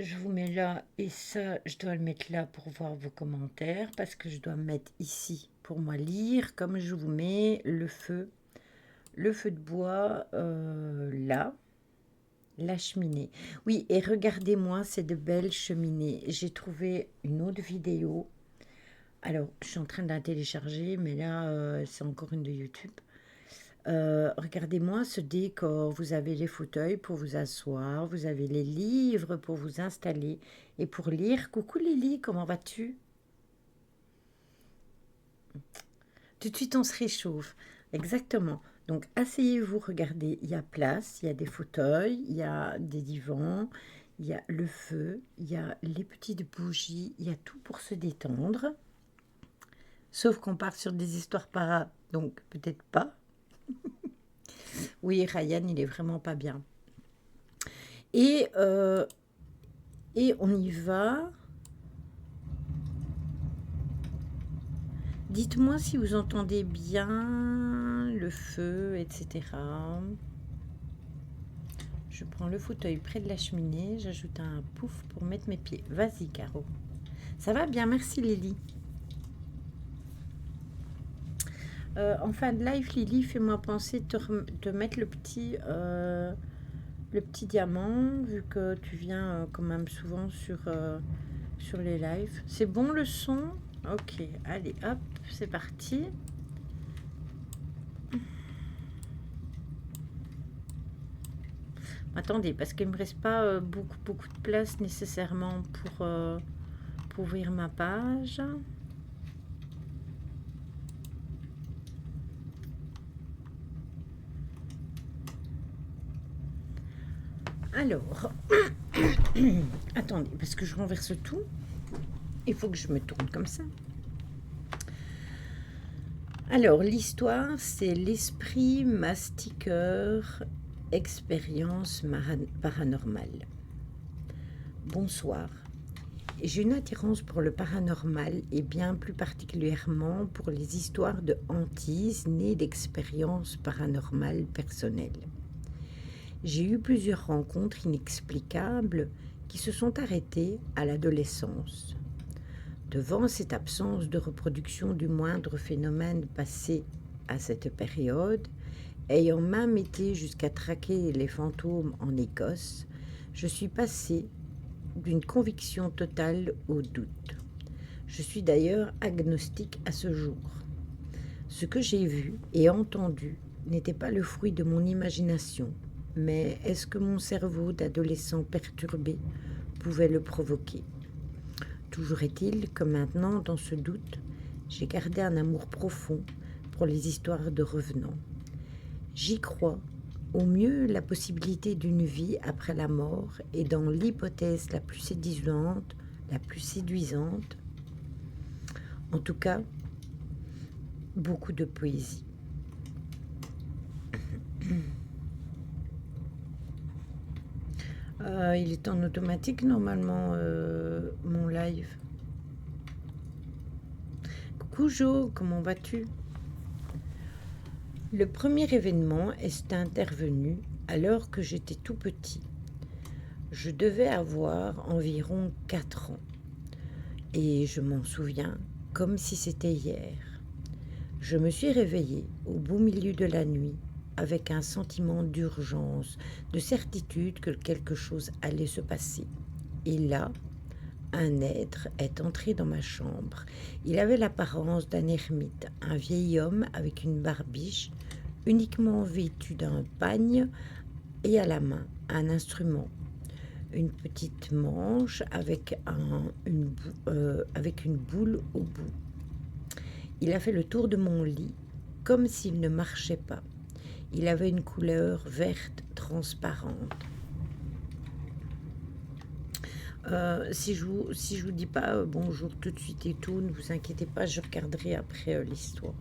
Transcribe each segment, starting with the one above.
je vous mets là et ça, je dois le mettre là pour voir vos commentaires parce que je dois me mettre ici pour moi lire. Comme je vous mets le feu de bois là, la cheminée. Oui, et regardez-moi, c'est de belles cheminées. J'ai trouvé une autre vidéo. Alors, je suis en train de la télécharger, mais là, c'est encore une de YouTube. Regardez-moi ce décor. Vous avez les fauteuils pour vous asseoir, vous avez les livres pour vous installer et pour lire. Coucou Lily, comment vas-tu? Tout de suite, on se réchauffe. Exactement. Donc, asseyez-vous, regardez, il y a place, il y a des fauteuils, il y a des divans, il y a le feu, il y a les petites bougies, il y a tout pour se détendre. Sauf qu'on part sur des histoires para, donc peut-être pas. Oui, Ryan, il est vraiment pas bien. Et, euh, et on y va. Dites-moi si vous entendez bien le feu, etc. Je prends le fauteuil près de la cheminée, j'ajoute un pouf pour mettre mes pieds. Vas-y, Caro. Ça va bien, merci Lily. En fin de live, Lily, fais-moi penser de mettre le petit diamant, vu que tu viens quand même souvent sur les lives. C'est bon le son? Ok, allez, hop, c'est parti. Attendez, parce qu'il ne me reste pas beaucoup de place nécessairement pour ouvrir ma page. Alors, attendez, parce que je renverse tout. Il faut que je me tourne comme ça. Alors, l'histoire, c'est l'esprit mastiqueur, expérience paranormale. Bonsoir. J'ai une attirance pour le paranormal et bien plus particulièrement pour les histoires de hantises nées d'expériences paranormales personnelles. J'ai eu plusieurs rencontres inexplicables qui se sont arrêtées à l'adolescence. Devant cette absence de reproduction du moindre phénomène passé à cette période, ayant même été jusqu'à traquer les fantômes en Écosse, je suis passée d'une conviction totale au doute. Je suis d'ailleurs agnostique à ce jour. Ce que j'ai vu et entendu n'était pas le fruit de mon imagination, mais est-ce que mon cerveau d'adolescent perturbé pouvait le provoquer? Toujours est-il que maintenant, dans ce doute, j'ai gardé un amour profond pour les histoires de revenants. J'y crois, au mieux la possibilité d'une vie après la mort et dans l'hypothèse la plus séduisante, en tout cas, beaucoup de poésie. Il est en automatique normalement mon live. Coucou Jo, comment vas-tu? Le premier événement est intervenu alors que j'étais tout petit. Je devais avoir environ 4 ans et je m'en souviens comme si c'était hier. Je me suis réveillée au beau milieu de la nuit avec un sentiment d'urgence, de certitude que quelque chose allait se passer. Et là, un être est entré dans ma chambre. Il avait l'apparence d'un ermite, un vieil homme avec une barbiche, uniquement vêtu d'un pagne et à la main un instrument, une petite manche avec une boule au bout. Il a fait le tour de mon lit comme s'il ne marchait pas. Il avait une couleur verte transparente. Si je vous dis pas bonjour tout de suite et tout, ne vous inquiétez pas, je regarderai après l'histoire.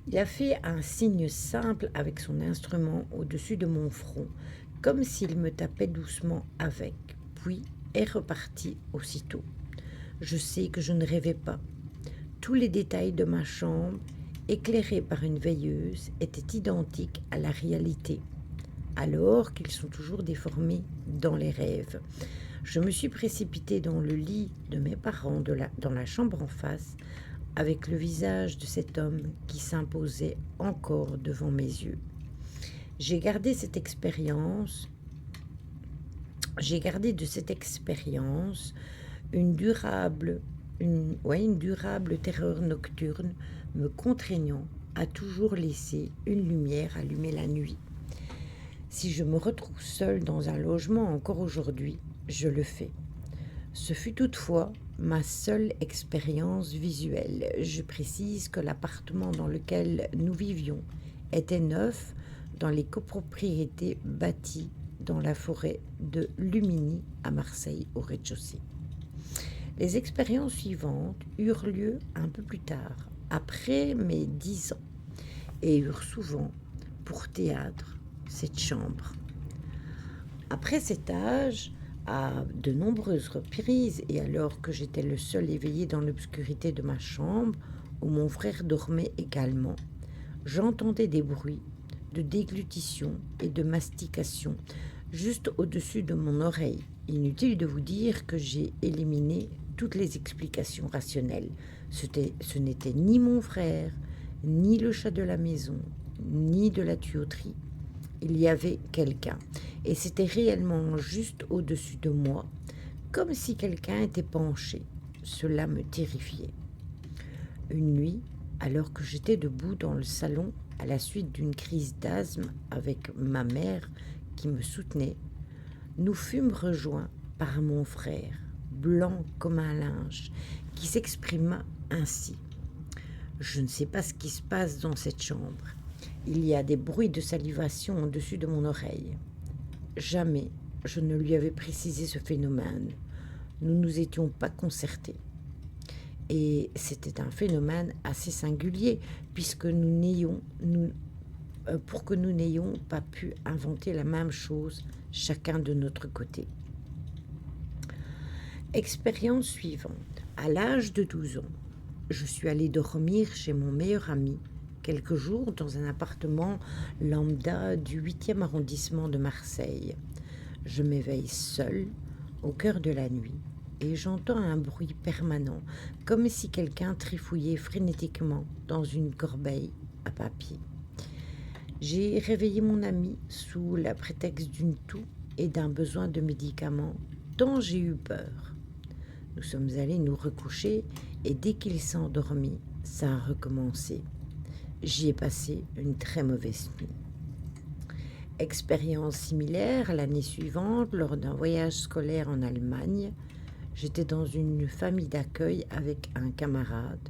Il a fait un signe simple avec son instrument au-dessus de mon front, comme s'il me tapait doucement avec, puis est reparti aussitôt. Je sais que je ne rêvais pas. Tous les détails de ma chambre, éclairés par une veilleuse, étaient identiques à la réalité, alors qu'ils sont toujours déformés dans les rêves. Je me suis précipitée dans le lit de mes parents dans la chambre en face, avec le visage de cet homme qui s'imposait encore devant mes yeux. J'ai gardé cette expérience, j'ai gardé de cette expérience une durable terreur nocturne me contraignant à toujours laisser une lumière allumée la nuit. Si je me retrouve seule dans un logement encore aujourd'hui, je le fais. Ce fut toutefois ma seule expérience visuelle. Je précise que l'appartement dans lequel nous vivions était neuf dans les copropriétés bâties dans la forêt de Lumini à Marseille au rez-de-chaussée. Les expériences suivantes eurent lieu un peu plus tard, après mes 10 ans, et eurent souvent pour théâtre cette chambre. Après cet âge, à de nombreuses reprises, et alors que j'étais le seul éveillé dans l'obscurité de ma chambre, où mon frère dormait également, j'entendais des bruits de déglutition et de mastication juste au-dessus de mon oreille. Inutile de vous dire que j'ai éliminé toutes les explications rationnelles. Ce n'était ni mon frère, ni le chat de la maison, ni de la tuyauterie. Il y avait quelqu'un, et c'était réellement juste au-dessus de moi, comme si quelqu'un était penché. Cela me terrifiait. Une nuit, alors que j'étais debout dans le salon à la suite d'une crise d'asthme avec ma mère qui me soutenait, nous fûmes rejoints par mon frère, blanc comme un linge, qui s'exprima ainsi. Je ne sais pas ce qui se passe dans cette chambre. Il y a des bruits de salivation au-dessus de mon oreille. Jamais je ne lui avais précisé ce phénomène. Nous nous étions pas concertés. Et c'était un phénomène assez singulier, puisque pour que nous n'ayons pas pu inventer la même chose chacun de notre côté. Expérience suivante. À l'âge de 12 ans, je suis allée dormir chez mon meilleur ami quelques jours dans un appartement lambda du 8e arrondissement de Marseille. Je m'éveille seule au cœur de la nuit et j'entends un bruit permanent, comme si quelqu'un trifouillait frénétiquement dans une corbeille à papier. J'ai réveillé mon ami sous la prétexte d'une toux et d'un besoin de médicaments, tant j'ai eu peur. Nous sommes allés nous recoucher et dès qu'il s'est endormi, ça a recommencé. J'y ai passé une très mauvaise nuit. Expérience similaire l'année suivante, lors d'un voyage scolaire en Allemagne, j'étais dans une famille d'accueil avec un camarade.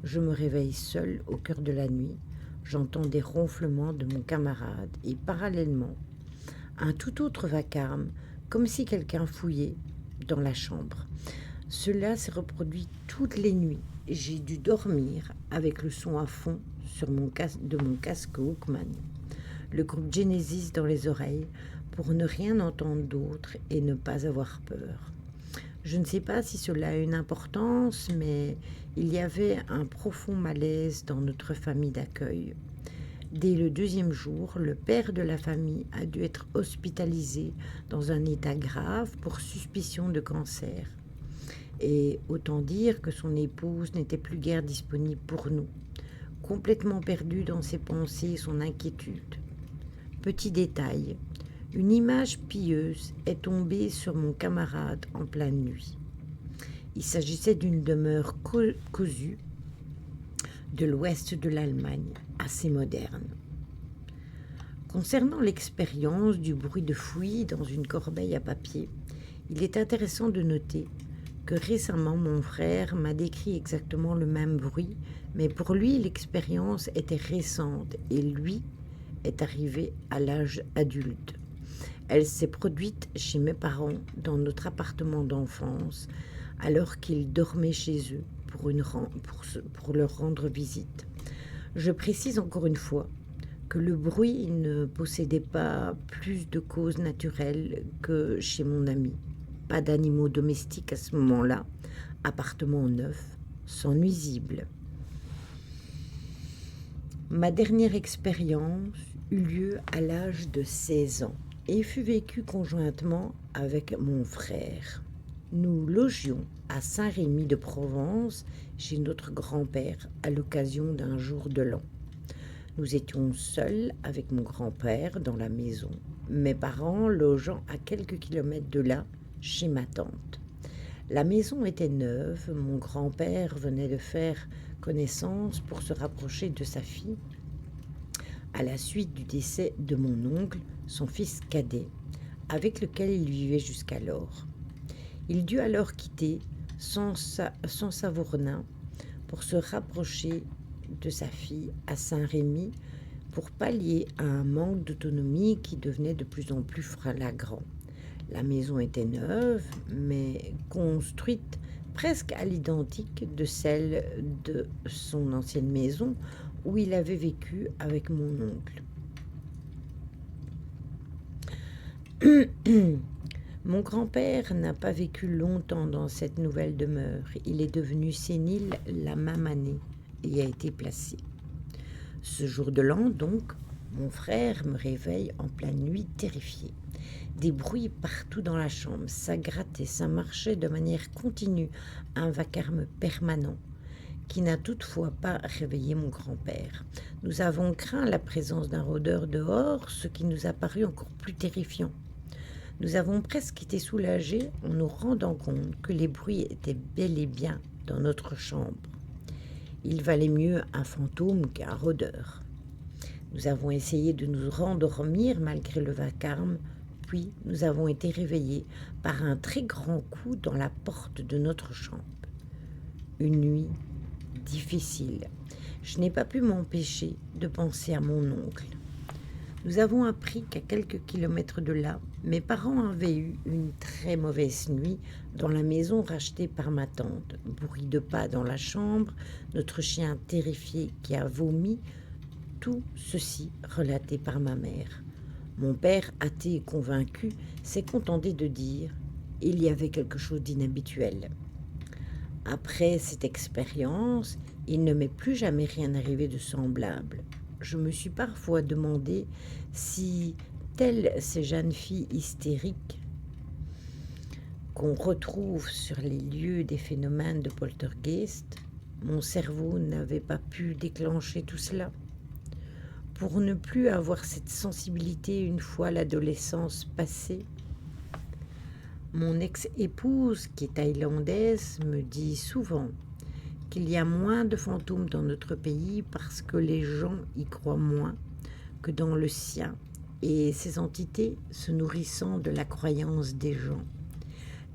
Je me réveille seule au cœur de la nuit. J'entends des ronflements de mon camarade et parallèlement, un tout autre vacarme, comme si quelqu'un fouillait dans la chambre. Cela s'est reproduit toutes les nuits. J'ai dû dormir avec le son à fond de mon casque Walkman, le groupe Genesis dans les oreilles, pour ne rien entendre d'autre et ne pas avoir peur. Je ne sais pas si cela a une importance, mais il y avait un profond malaise dans notre famille d'accueil. Dès le 2e jour, le père de la famille a dû être hospitalisé dans un état grave pour suspicion de cancer. Et autant dire que son épouse n'était plus guère disponible pour nous, complètement perdue dans ses pensées et son inquiétude. Petit détail, une image pieuse est tombée sur mon camarade en pleine nuit. Il s'agissait d'une demeure cousue de l'ouest de l'Allemagne, assez moderne. Concernant l'expérience du bruit de fouillis dans une corbeille à papier, il est intéressant de noter que récemment mon frère m'a décrit exactement le même bruit, mais pour lui l'expérience était récente et lui est arrivé à l'âge adulte. Elle s'est produite chez mes parents dans notre appartement d'enfance alors qu'ils dormaient chez eux pour leur rendre visite. Je précise encore une fois que le bruit ne possédait pas plus de causes naturelles que chez mon ami. Pas d'animaux domestiques à ce moment-là, appartement neuf, sans nuisible. Ma dernière expérience eut lieu à l'âge de 16 ans et fut vécu conjointement avec mon frère. Nous logions à Saint-Rémy de Provence chez notre grand-père à l'occasion d'un jour de l'an. Nous étions seuls avec mon grand-père dans la maison, mes parents logeant à quelques kilomètres de là, chez ma tante. La maison était neuve, mon grand-père venait de faire connaissance pour se rapprocher de sa fille à la suite du décès de mon oncle, son fils cadet, avec lequel il vivait jusqu'alors. Il dut alors quitter son Savournin pour se rapprocher de sa fille à Saint-Rémy pour pallier à un manque d'autonomie qui devenait de plus en plus flagrant. La maison était neuve, mais construite presque à l'identique de celle de son ancienne maison où il avait vécu avec mon oncle. Mon grand-père n'a pas vécu longtemps dans cette nouvelle demeure. Il est devenu sénile la même année et a été placé. Ce jour de l'an, donc, mon frère me réveille en pleine nuit terrifié. Des bruits partout dans la chambre, ça grattait, ça marchait de manière continue, un vacarme permanent qui n'a toutefois pas réveillé mon grand-père. Nous avons craint la présence d'un rôdeur dehors, ce qui nous a paru encore plus terrifiant. Nous avons presque été soulagés en nous rendant compte que les bruits étaient bel et bien dans notre chambre. Il valait mieux un fantôme qu'un rôdeur. Nous avons essayé de nous rendormir malgré le vacarme, puis nous avons été réveillés par un très grand coup dans la porte de notre chambre. Une nuit difficile. Je n'ai pas pu m'empêcher de penser à mon oncle. Nous avons appris qu'à quelques kilomètres de là, mes parents avaient eu une très mauvaise nuit dans la maison rachetée par ma tante. Bruit de pas dans la chambre, notre chien terrifié qui a vomi, tout ceci relaté par ma mère. Mon père, athée et convaincu, s'est contenté de dire « il y avait quelque chose d'inhabituel ». Après cette expérience, il ne m'est plus jamais rien arrivé de semblable. Je me suis parfois demandé si, telles ces jeunes filles hystériques qu'on retrouve sur les lieux des phénomènes de poltergeist, mon cerveau n'avait pas pu déclencher tout cela. Pour ne plus avoir cette sensibilité une fois l'adolescence passée, mon ex-épouse, qui est thaïlandaise, me dit souvent qu'il y a moins de fantômes dans notre pays parce que les gens y croient moins que dans le sien, et ces entités se nourrissant de la croyance des gens.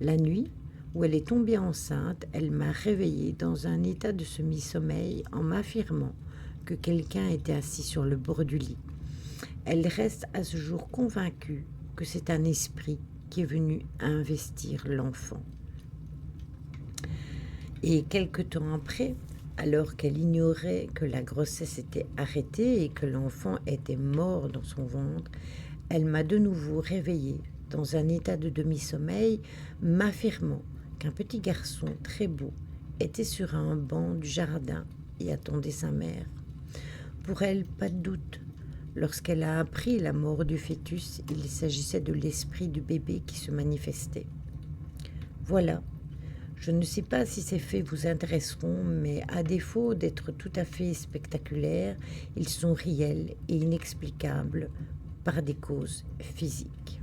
La nuit où elle est tombée enceinte, elle m'a réveillée dans un état de semi-sommeil en m'affirmant que quelqu'un était assis sur le bord du lit. Elle reste à ce jour convaincue que c'est un esprit qui est venu investir l'enfant. Et quelque temps après, alors qu'elle ignorait que la grossesse était arrêtée et que l'enfant était mort dans son ventre, elle m'a de nouveau réveillée dans un état de demi-sommeil, m'affirmant qu'un petit garçon très beau était sur un banc du jardin et attendait sa mère. Pour elle, pas de doute. Lorsqu'elle a appris la mort du fœtus, il s'agissait de l'esprit du bébé qui se manifestait. Voilà. Je ne sais pas si ces faits vous intéresseront, mais à défaut d'être tout à fait spectaculaires, ils sont réels et inexplicables par des causes physiques.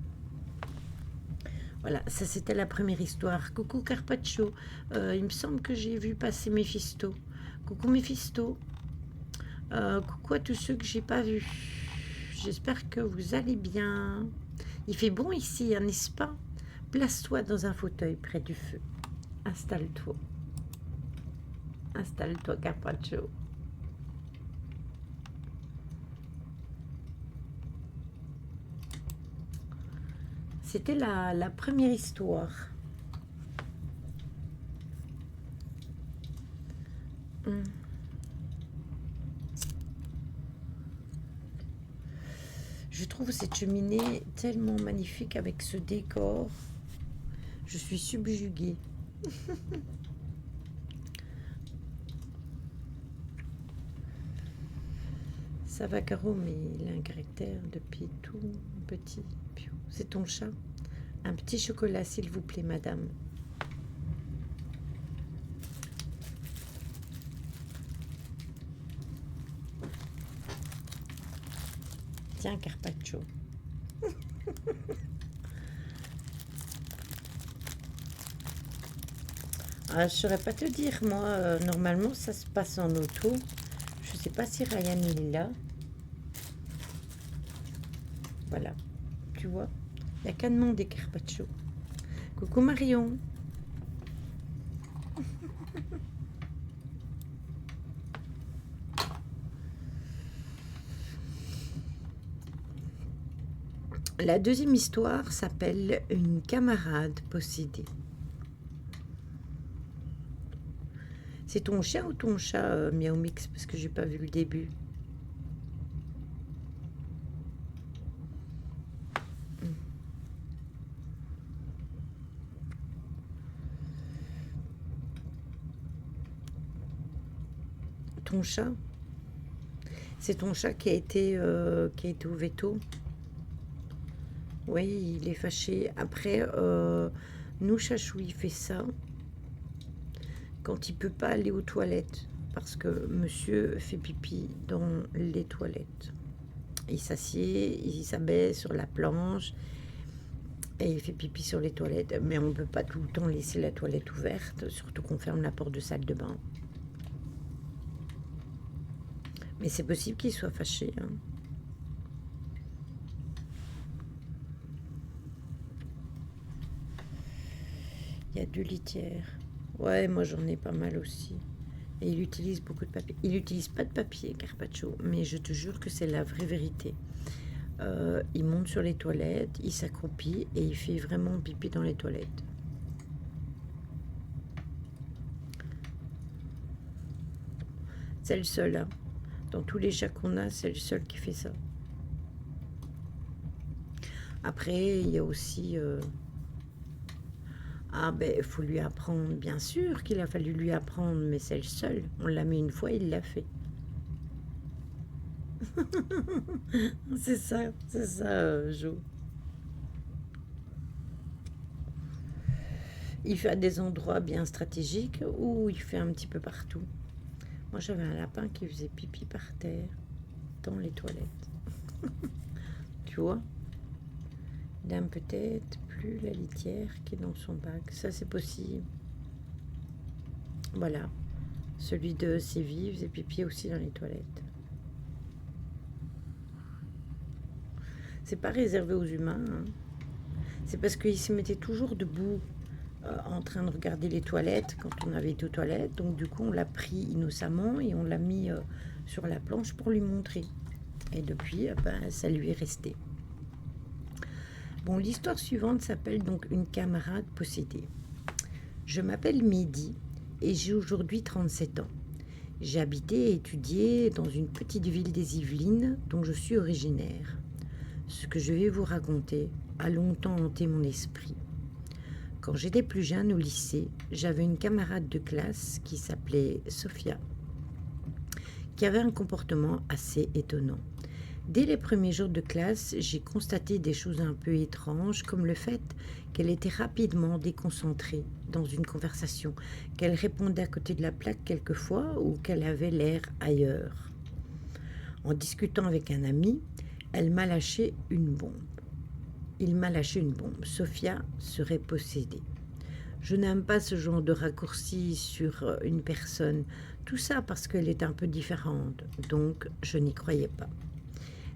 Voilà, ça c'était la première histoire. Coucou Carpaccio, il me semble que j'ai vu passer Méphisto. Coucou Méphisto. Coucou à tous ceux que j'ai pas vus. J'espère que vous allez bien. Il fait bon ici, hein, n'est-ce pas? Place-toi dans un fauteuil près du feu. Installe-toi. Installe-toi, Carpaccio. C'était la première histoire. Je trouve cette cheminée tellement magnifique avec ce décor. Je suis subjuguée. Ça va Caro, mais il a un caractère de pied tout petit. c'est ton chat. Un petit chocolat, s'il vous plaît, madame. Tiens, Carpaccio. Ah, je saurais pas te dire, moi, normalement, ça se passe en auto. Je sais pas si Ryan il est là. Voilà, tu vois. Il n'y a qu'à demander, Carpaccio. Coucou Marion. La deuxième histoire s'appelle Une camarade possédée. C'est ton chien ou ton chat, Miaou Mix? Parce que j'ai pas vu le début. Ton chat? C'est ton chat qui a été au veto? Oui, il est fâché. Après, nous, Chachou, il fait ça quand il peut pas aller aux toilettes. Parce que monsieur fait pipi dans les toilettes. Il s'assied, il s'abaisse sur la planche et il fait pipi sur les toilettes. Mais on ne peut pas tout le temps laisser la toilette ouverte, surtout qu'on ferme la porte de salle de bain. Mais c'est possible qu'il soit fâché, hein. Il y a 2 litières. Ouais, moi j'en ai pas mal aussi. Et il utilise beaucoup de papier. Il n'utilise pas de papier, Carpaccio, mais je te jure que c'est la vraie vérité. Il monte sur les toilettes, il s'accroupit et il fait vraiment pipi dans les toilettes. C'est le seul, hein. Dans tous les chats qu'on a, c'est le seul qui fait ça. Après, il y a aussi... Ah ben, il faut lui apprendre, bien sûr qu'il a fallu lui apprendre, mais c'est le seul. On l'a mis une fois, il l'a fait. C'est ça, Jo. Il fait à des endroits bien stratégiques ou il fait un petit peu partout. Moi, j'avais un lapin qui faisait pipi par terre dans les toilettes. Tu vois? Il n'aime peut-être plus la litière qui est dans son bac. Ça, c'est possible. Voilà. Celui de Séville faisait pipi aussi dans les toilettes. C'est pas réservé aux humains, hein. C'est parce qu'il se mettait toujours debout en train de regarder les toilettes quand on avait été aux toilettes. Donc du coup, on l'a pris innocemment et on l'a mis sur la planche pour lui montrer. Et depuis, ben, ça lui est resté. Bon, l'histoire suivante s'appelle donc Une camarade possédée. Je m'appelle Mehdi et j'ai aujourd'hui 37 ans. J'ai habité et étudié dans une petite ville des Yvelines dont je suis originaire. Ce que je vais vous raconter a longtemps hanté mon esprit. Quand j'étais plus jeune au lycée, j'avais une camarade de classe qui s'appelait Sophia, qui avait un comportement assez étonnant. Dès les premiers jours de classe, j'ai constaté des choses un peu étranges, comme le fait qu'elle était rapidement déconcentrée dans une conversation, qu'elle répondait à côté de la plaque quelquefois ou qu'elle avait l'air ailleurs. En discutant avec un ami, elle m'a lâché une bombe. Il m'a lâché une bombe. Sophia serait possédée. Je n'aime pas ce genre de raccourci sur une personne. Tout ça parce qu'elle est un peu différente. Donc, je n'y croyais pas.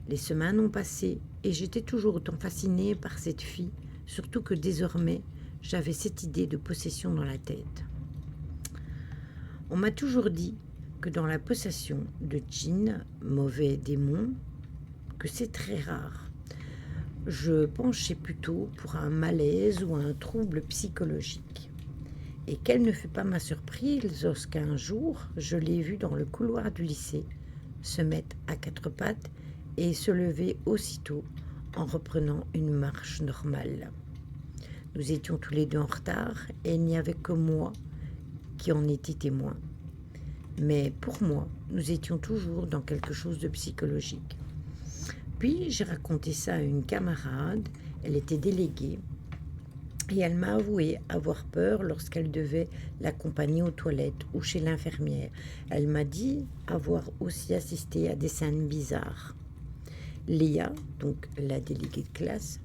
Les semaines ont passé et j'étais toujours autant fascinée par cette fille, surtout que désormais, j'avais cette idée de possession dans la tête. On m'a toujours dit que dans la possession de djinns, mauvais démons, que c'est très rare. Je penchais plutôt pour un malaise ou un trouble psychologique. Et quelle ne fut pas ma surprise lorsqu'un jour, je l'ai vue dans le couloir du lycée se mettre à 4 pattes et se lever aussitôt en reprenant une marche normale. Nous étions tous les deux en retard et il n'y avait que moi qui en était témoin. Mais pour moi, nous étions toujours dans quelque chose de psychologique. Puis j'ai raconté ça à une camarade Elle était déléguée et elle m'a avoué avoir peur lorsqu'elle devait l'accompagner aux toilettes ou chez l'infirmière. Elle m'a dit avoir aussi assisté à des scènes bizarres. Léa, donc la déléguée de classe,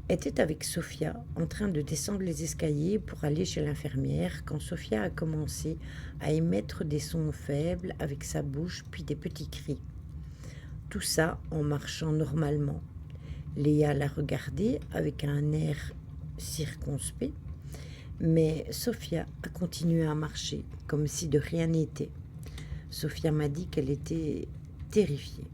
était avec Sophia en train de descendre les escaliers pour aller chez l'infirmière quand Sophia a commencé à émettre des sons faibles avec sa bouche puis des petits cris. Tout ça en marchant normalement. Léa l'a regardée avec un air circonspect, mais Sophia a continué à marcher comme si de rien n'était. Sophia m'a dit qu'elle était terrifiée.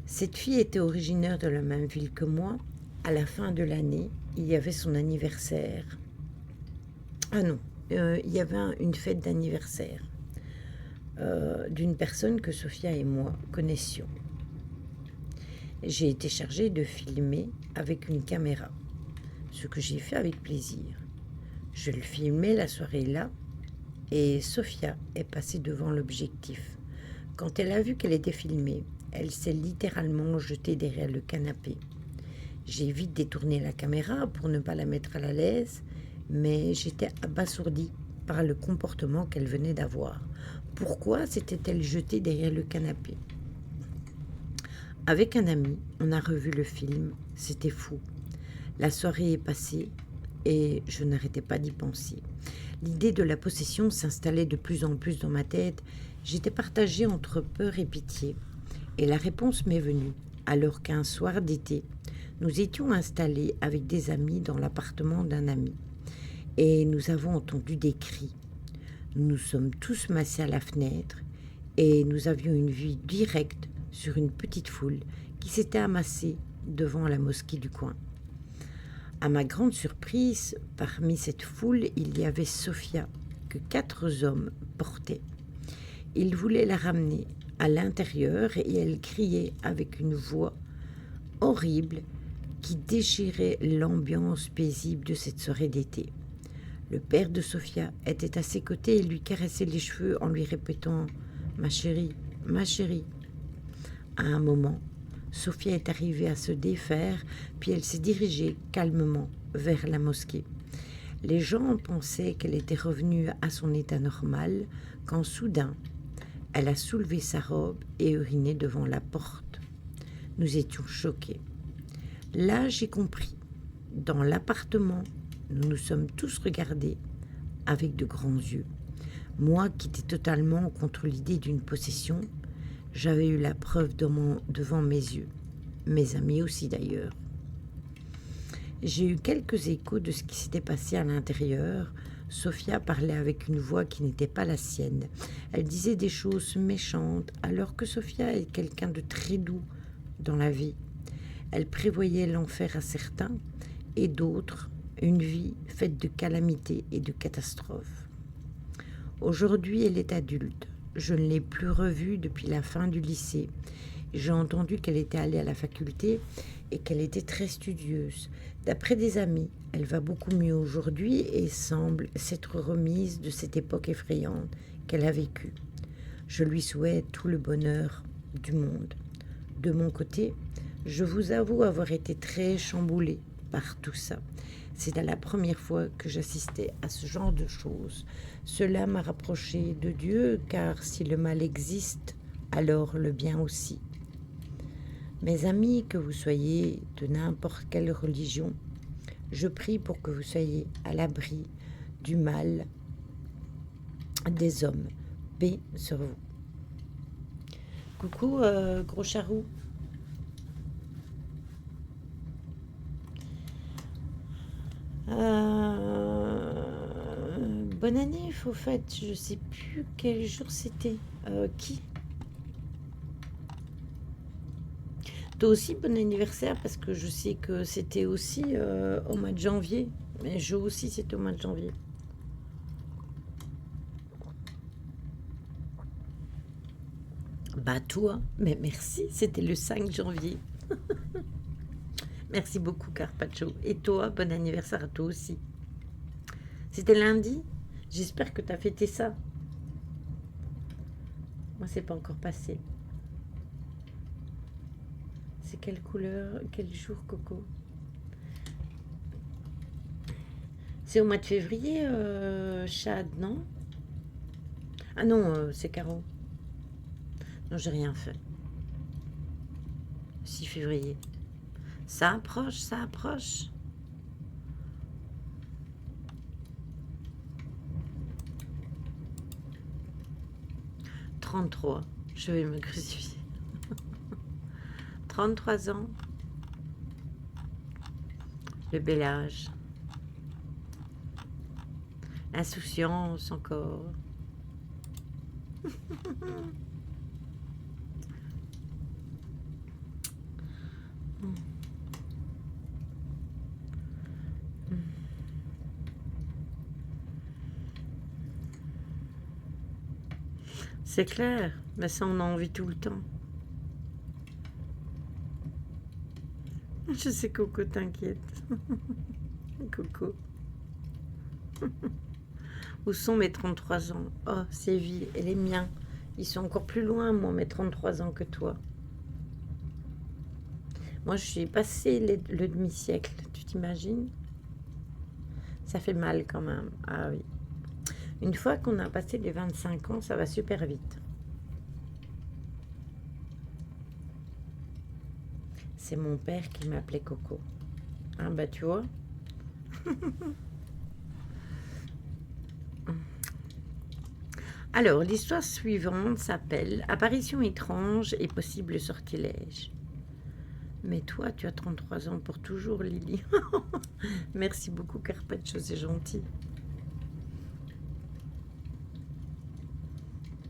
Cette fille était originaire de la même ville que moi. À la fin de l'année, il y avait son anniversaire. Ah non, il y avait une fête d'anniversaire d'une personne que Sophia et moi connaissions. J'ai été chargée de filmer avec une caméra, ce que j'ai fait avec plaisir. Je le filmais la soirée là et Sophia est passée devant l'objectif. Quand elle a vu qu'elle était filmée, elle s'est littéralement jetée derrière le canapé. J'ai vite détourné la caméra pour ne pas la mettre à l'aise, mais j'étais abasourdie par le comportement qu'elle venait d'avoir. Pourquoi s'était-elle jetée derrière le canapé? Avec un ami, on a revu le film, c'était fou. La soirée est passée et je n'arrêtais pas d'y penser. L'idée de la possession s'installait de plus en plus dans ma tête. J'étais partagée entre peur et pitié. Et la réponse m'est venue, alors qu'un soir d'été, nous étions installés avec des amis dans l'appartement d'un ami. Et nous avons entendu des cris. Nous nous sommes tous massés à la fenêtre et nous avions une vue directe sur une petite foule qui s'était amassée devant la mosquée du coin. À ma grande surprise, parmi cette foule, il y avait Sophia, que 4 hommes portaient. Ils voulaient la ramener à l'intérieur et elle criait avec une voix horrible qui déchirait l'ambiance paisible de cette soirée d'été. Le père de Sophia était à ses côtés et lui caressait les cheveux en lui répétant « Ma chérie, ma chérie ». À un moment, Sophia est arrivée à se défaire, puis elle s'est dirigée calmement vers la mosquée. Les gens pensaient qu'elle était revenue à son état normal quand soudain, elle a soulevé sa robe et uriné devant la porte. Nous étions choqués. Là, j'ai compris. Dans l'appartement, nous nous sommes tous regardés avec de grands yeux. Moi, qui étais totalement contre l'idée d'une possession, j'avais eu la preuve devant mes yeux. Mes amis aussi d'ailleurs. J'ai eu quelques échos de ce qui s'était passé à l'intérieur. Sophia parlait avec une voix qui n'était pas la sienne. Elle disait des choses méchantes, alors que Sophia est quelqu'un de très doux dans la vie. Elle prévoyait l'enfer à certains et d'autres, une vie faite de calamités et de catastrophes. Aujourd'hui, elle est adulte. Je ne l'ai plus revue depuis la fin du lycée. J'ai entendu qu'elle était allée à la faculté et qu'elle était très studieuse. D'après des amis, elle va beaucoup mieux aujourd'hui et semble s'être remise de cette époque effrayante qu'elle a vécue. Je lui souhaite tout le bonheur du monde. De mon côté, je vous avoue avoir été très chamboulée par tout ça. C'était la première fois que j'assistais à ce genre de choses. Cela m'a rapproché de Dieu, car si le mal existe, alors le bien aussi. Mes amis, que vous soyez de n'importe quelle religion, je prie pour que vous soyez à l'abri du mal des hommes. Paix sur vous. Coucou, gros charou. Bonne année, au fait, je sais plus quel jour c'était. Qui? Toi aussi, bon anniversaire, parce que je sais que c'était aussi au mois de janvier. Mais je aussi, c'était au mois de janvier. Bah toi, mais merci, c'était le 5 janvier. Merci beaucoup, Carpaccio. Et toi, bon anniversaire à toi aussi. C'était lundi. J'espère que tu as fêté ça. Moi, c'est pas encore passé. C'est quelle couleur, quel jour, Coco? C'est au mois de février, Chad, non? Ah non, c'est Caro. Non, j'ai rien fait. 6 février. Ça approche, ça approche. « 33, je vais me crucifier. 33 ans. Le bel âge. Insouciance encore. C'est clair, mais ça on a envie tout le temps. Je sais, Coco, t'inquiète. Coco. Où sont mes 33 ans? Oh, Séville, et les miens. Ils sont encore plus loin, moi, mes 33 ans que toi. Moi, je suis passé le demi-siècle, tu t'imagines? Ça fait mal quand même. Ah oui. Une fois qu'on a passé les 25 ans, ça va super vite. C'est mon père qui m'appelait Coco. Ah bah tu vois. Alors, l'histoire suivante s'appelle « Apparition étrange et possible sortilège ». Mais toi, tu as 33 ans pour toujours, Lily. Merci beaucoup, Carpaccio, c'est gentil.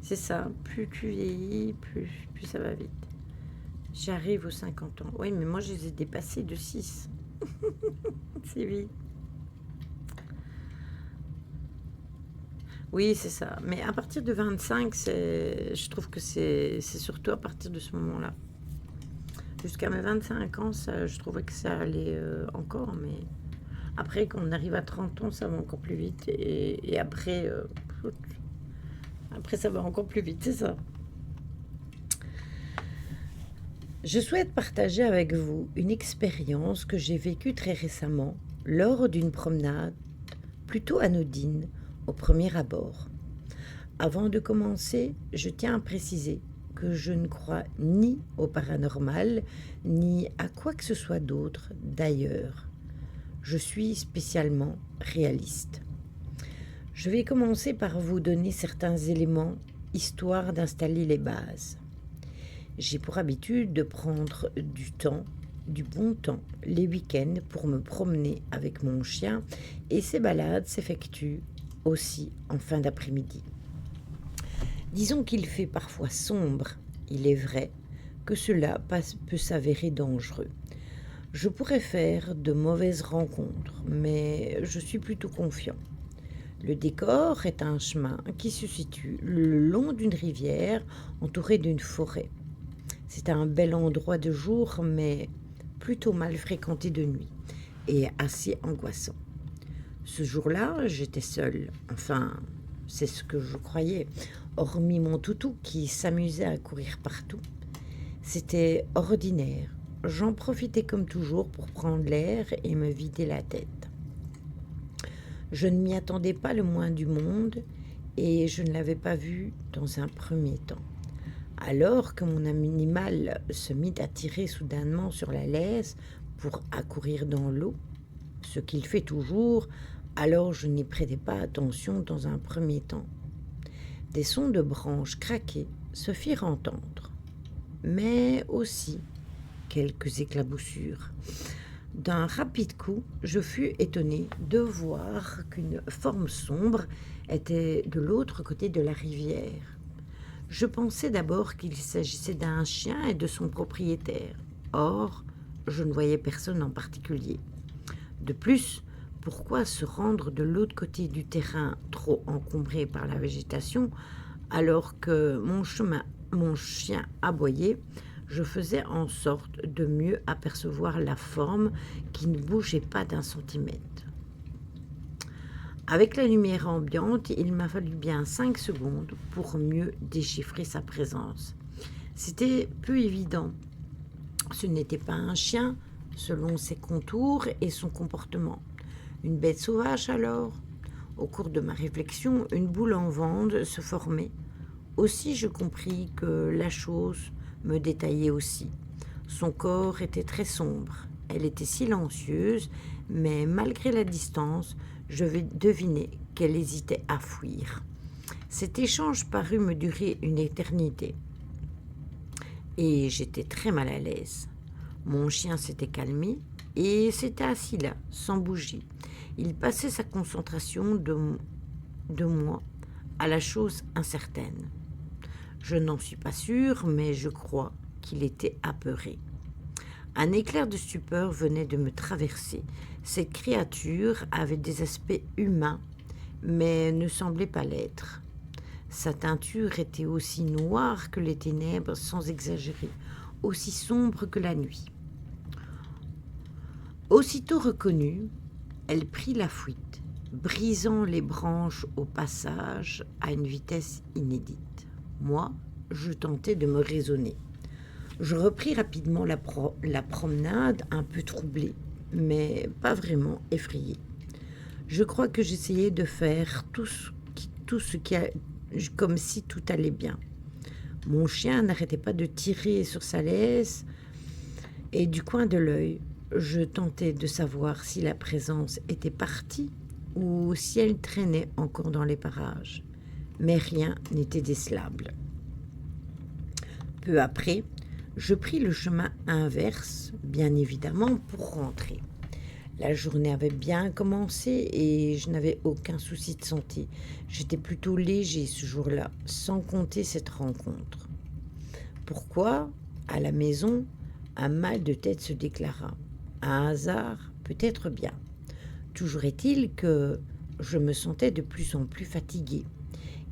C'est ça, plus tu vieillis, plus ça va vite. J'arrive aux 50 ans. Oui, mais moi, je les ai dépassés de 6. C'est vite. Oui, c'est ça. Mais à partir de 25, je trouve que c'est surtout à partir de ce moment-là. Jusqu'à mes 25 ans, ça, je trouvais que ça allait encore, mais après, quand on arrive à 30 ans, ça va encore plus vite. Et après, après, ça va encore plus vite, c'est ça. Je souhaite partager avec vous une expérience que j'ai vécue très récemment lors d'une promenade plutôt anodine au premier abord. Avant de commencer, je tiens à préciser que je ne crois ni au paranormal, ni à quoi que ce soit d'autre d'ailleurs. Je suis spécialement réaliste. Je vais commencer par vous donner certains éléments, histoire d'installer les bases. J'ai pour habitude de prendre du bon temps, les week-ends pour me promener avec mon chien et ces balades s'effectuent aussi en fin d'après-midi. Disons qu'il fait parfois sombre, il est vrai que cela peut s'avérer dangereux. Je pourrais faire de mauvaises rencontres, mais je suis plutôt confiant. Le décor est un chemin qui se situe le long d'une rivière entourée d'une forêt. C'est un bel endroit de jour, mais plutôt mal fréquenté de nuit et assez angoissant. Ce jour-là, j'étais seule. Enfin, c'est ce que je croyais, hormis mon toutou qui s'amusait à courir partout. C'était ordinaire. J'en profitais comme toujours pour prendre l'air et me vider la tête. Je ne m'y attendais pas le moins du monde et je ne l'avais pas vu dans un premier temps. Alors que mon animal se mit à tirer soudainement sur la laisse pour accourir dans l'eau, ce qu'il fait toujours, alors je n'y prêtais pas attention dans un premier temps. Des sons de branches craquées se firent entendre, mais aussi quelques éclaboussures. D'un rapide coup, je fus étonnée de voir qu'une forme sombre était de l'autre côté de la rivière. Je pensais d'abord qu'il s'agissait d'un chien et de son propriétaire. Or, je ne voyais personne en particulier. De plus, pourquoi se rendre de l'autre côté du terrain trop encombré par la végétation alors que mon chien aboyait? Je faisais en sorte de mieux apercevoir la forme qui ne bougeait pas d'un centimètre. Avec la lumière ambiante, il m'a fallu bien 5 secondes pour mieux déchiffrer sa présence. C'était peu évident. Ce n'était pas un chien, selon ses contours et son comportement. Une bête sauvage alors? Au cours de ma réflexion, une boule en vente se formait. Aussi, je compris que la chose me détaillait aussi. Son corps était très sombre. Elle était silencieuse, mais malgré la distance, je devinais qu'elle hésitait à fuir. Cet échange parut me durer une éternité. Et j'étais très mal à l'aise. Mon chien s'était calmé et s'était assis là, sans bouger. Il passait sa concentration de moi à la chose incertaine. Je n'en suis pas sûre, mais je crois qu'il était apeuré. Un éclair de stupeur venait de me traverser. Cette créature avait des aspects humains, mais ne semblait pas l'être. Sa teinture était aussi noire que les ténèbres, sans exagérer, aussi sombre que la nuit. Aussitôt reconnue, elle prit la fuite, brisant les branches au passage à une vitesse inédite. Moi, je tentais de me raisonner. Je repris rapidement la promenade, un peu troublée, mais pas vraiment effrayée. Je crois que j'essayais de faire comme si tout allait bien. Mon chien n'arrêtait pas de tirer sur sa laisse et du coin de l'œil, je tentais de savoir si la présence était partie ou si elle traînait encore dans les parages. Mais rien n'était décelable. Peu après, je pris le chemin inverse, bien évidemment, pour rentrer. La journée avait bien commencé et je n'avais aucun souci de santé. J'étais plutôt léger ce jour-là, sans compter cette rencontre. Pourquoi, à la maison, un mal de tête se déclara? Un hasard? Peut-être bien. Toujours est-il que je me sentais de plus en plus fatiguée.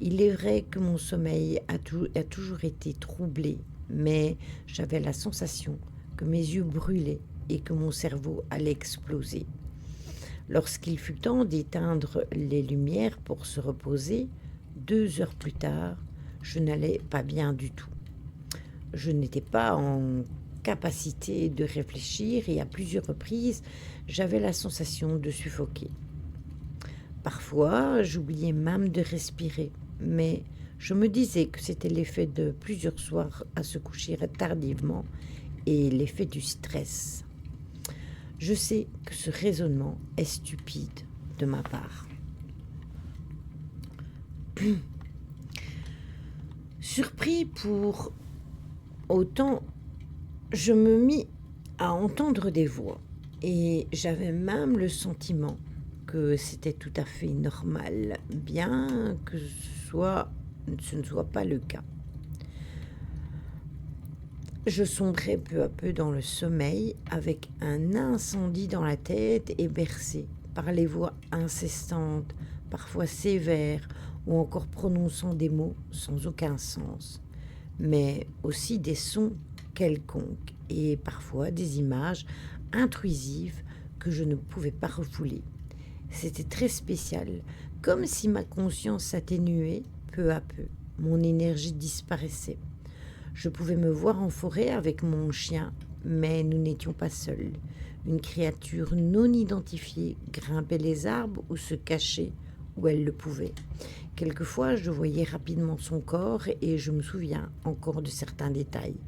Il est vrai que mon sommeil a toujours été troublé, mais j'avais la sensation que mes yeux brûlaient et que mon cerveau allait exploser. Lorsqu'il fut temps d'éteindre les lumières pour se reposer, 2 heures plus tard, je n'allais pas bien du tout. Je n'étais pas en capacité de réfléchir et à plusieurs reprises, j'avais la sensation de suffoquer. Parfois, j'oubliais même de respirer, mais je me disais que c'était l'effet de plusieurs soirs à se coucher tardivement et l'effet du stress. Je sais que ce raisonnement est stupide de ma part. Surpris pour autant, je me mis à entendre des voix et j'avais même le sentiment que c'était tout à fait normal, bien que ce ne soit pas le cas. Je sombrais peu à peu dans le sommeil avec un incendie dans la tête et bercé par les voix incessantes, parfois sévères ou encore prononçant des mots sans aucun sens, mais aussi des sons quelconques et parfois des images intrusives que je ne pouvais pas refouler. C'était très spécial, comme si ma conscience s'atténuait peu à peu, mon énergie disparaissait. Je pouvais me voir en forêt avec mon chien, mais nous n'étions pas seuls. Une créature non identifiée grimpait les arbres ou se cachait où elle le pouvait. Quelquefois, je voyais rapidement son corps et je me souviens encore de certains détails.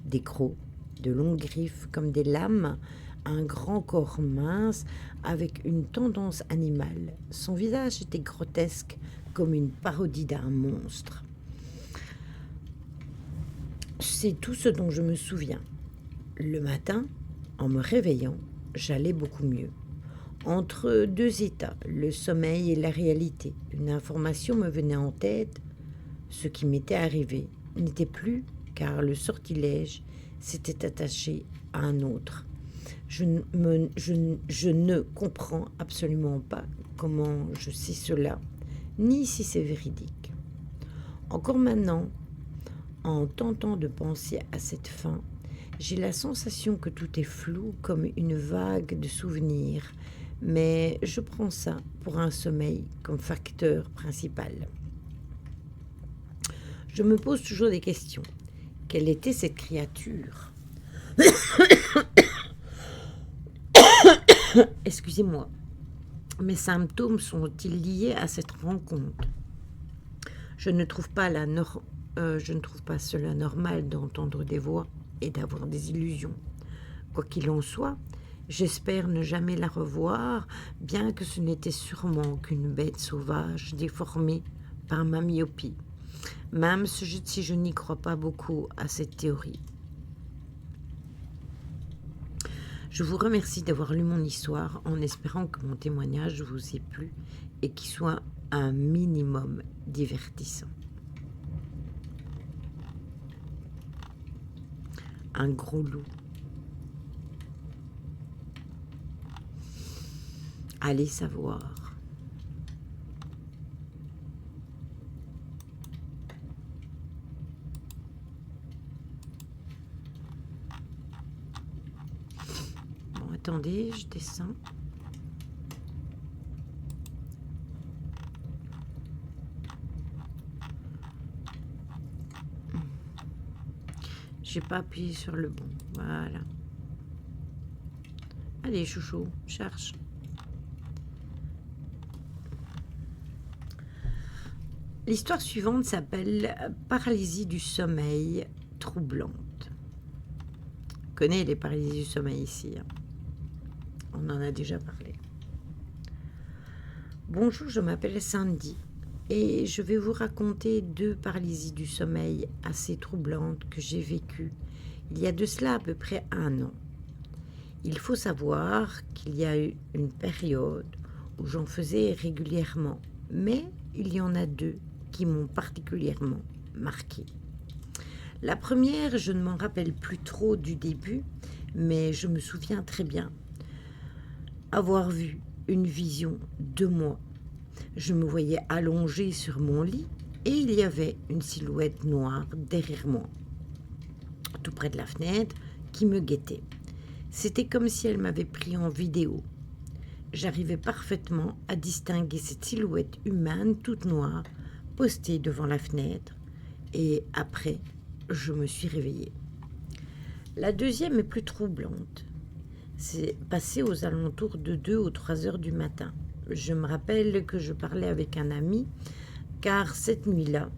Des crocs, de longues griffes comme des lames, un grand corps mince avec une tendance animale. Son visage était grotesque comme une parodie d'un monstre. C'est tout ce dont je me souviens. Le matin, en me réveillant, j'allais beaucoup mieux. Entre 2 états, le sommeil et la réalité, une information me venait en tête. Ce qui m'était arrivé n'était plus car le sortilège s'était attaché à un autre. Je ne comprends absolument pas comment je sais cela, ni si c'est véridique. Encore maintenant, en tentant de penser à cette fin, j'ai la sensation que tout est flou comme une vague de souvenirs, mais je prends ça pour un sommeil comme facteur principal. Je me pose toujours des questions. Quelle était cette créature? Excusez-moi. Mes symptômes sont-ils liés à cette rencontre? Je ne trouve pas cela normal d'entendre des voix et d'avoir des illusions. Quoi qu'il en soit, j'espère ne jamais la revoir, bien que ce n'était sûrement qu'une bête sauvage déformée par ma myopie, même si je n'y crois pas beaucoup à cette théorie. Je vous remercie d'avoir lu mon histoire en espérant que mon témoignage vous ait plu et qu'il soit un minimum divertissant. Un gros loup. Allez savoir. Bon, attendez, je descends. J'ai pas appuyé sur le bon. Voilà. Allez, chouchou, cherche. L'histoire suivante s'appelle Paralysie du sommeil troublante. On connaît les paralysies du sommeil ici. On en a déjà parlé. Bonjour, je m'appelle Sandy et je vais vous raconter 2 paralysies du sommeil assez troublantes que j'ai vécues il y a de cela à peu près 1 an. Il faut savoir qu'il y a eu une période où j'en faisais régulièrement, mais il y en a 2 qui m'ont particulièrement marqué. La première, je ne m'en rappelle plus trop du début, mais je me souviens très bien avoir vu une vision de moi. Je me voyais allongée sur mon lit et il y avait une silhouette noire derrière moi, tout près de la fenêtre, qui me guettait. C'était comme si elle m'avait pris en vidéo. J'arrivais parfaitement à distinguer cette silhouette humaine toute noire postée devant la fenêtre et après, je me suis réveillée. La deuxième est plus troublante. C'est passé aux alentours de 2 ou 3 heures du matin. Je me rappelle que je parlais avec un ami, car cette nuit-là,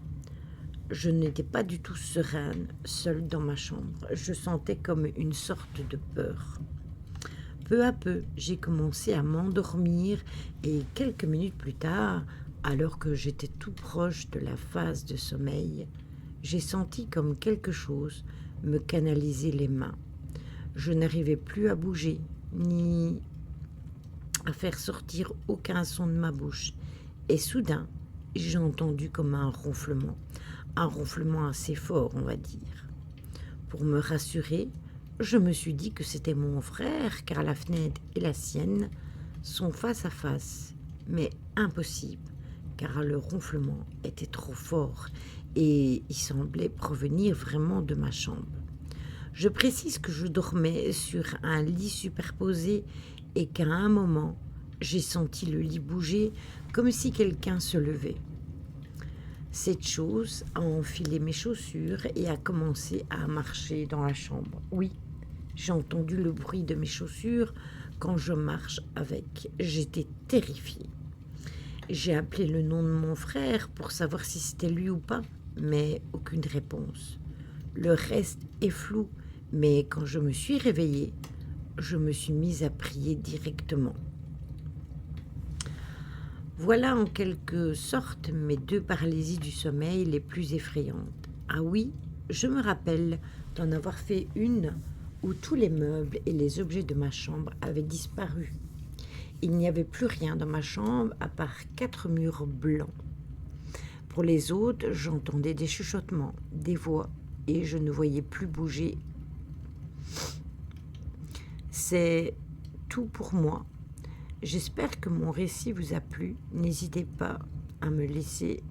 je n'étais pas du tout sereine, seule dans ma chambre. Je sentais comme une sorte de peur. Peu à peu, j'ai commencé à m'endormir et quelques minutes plus tard, alors que j'étais tout proche de la phase de sommeil, j'ai senti comme quelque chose me canaliser les mains. Je n'arrivais plus à bouger, ni à faire sortir aucun son de ma bouche. Et soudain, j'ai entendu comme un ronflement assez fort, on va dire. Pour me rassurer, je me suis dit que c'était mon frère, car la fenêtre et la sienne sont face à face. Mais impossible, car le ronflement était trop fort et il semblait provenir vraiment de ma chambre. Je précise que je dormais sur un lit superposé et qu'à un moment, j'ai senti le lit bouger comme si quelqu'un se levait. Cette chose a enfilé mes chaussures et a commencé à marcher dans la chambre. Oui, j'ai entendu le bruit de mes chaussures quand je marche avec. J'étais terrifiée. J'ai appelé le nom de mon frère pour savoir si c'était lui ou pas, mais aucune réponse. Le reste est flou, mais quand je me suis réveillée, je me suis mise à prier directement. Voilà en quelque sorte mes 2 paralysies du sommeil les plus effrayantes. Ah oui, je me rappelle d'en avoir fait une où tous les meubles et les objets de ma chambre avaient disparu. Il n'y avait plus rien dans ma chambre à part 4 murs blancs. Pour les autres, j'entendais des chuchotements, des voix, et je ne voyais plus bouger. C'est tout pour moi. J'espère que mon récit vous a plu. N'hésitez pas à me laisser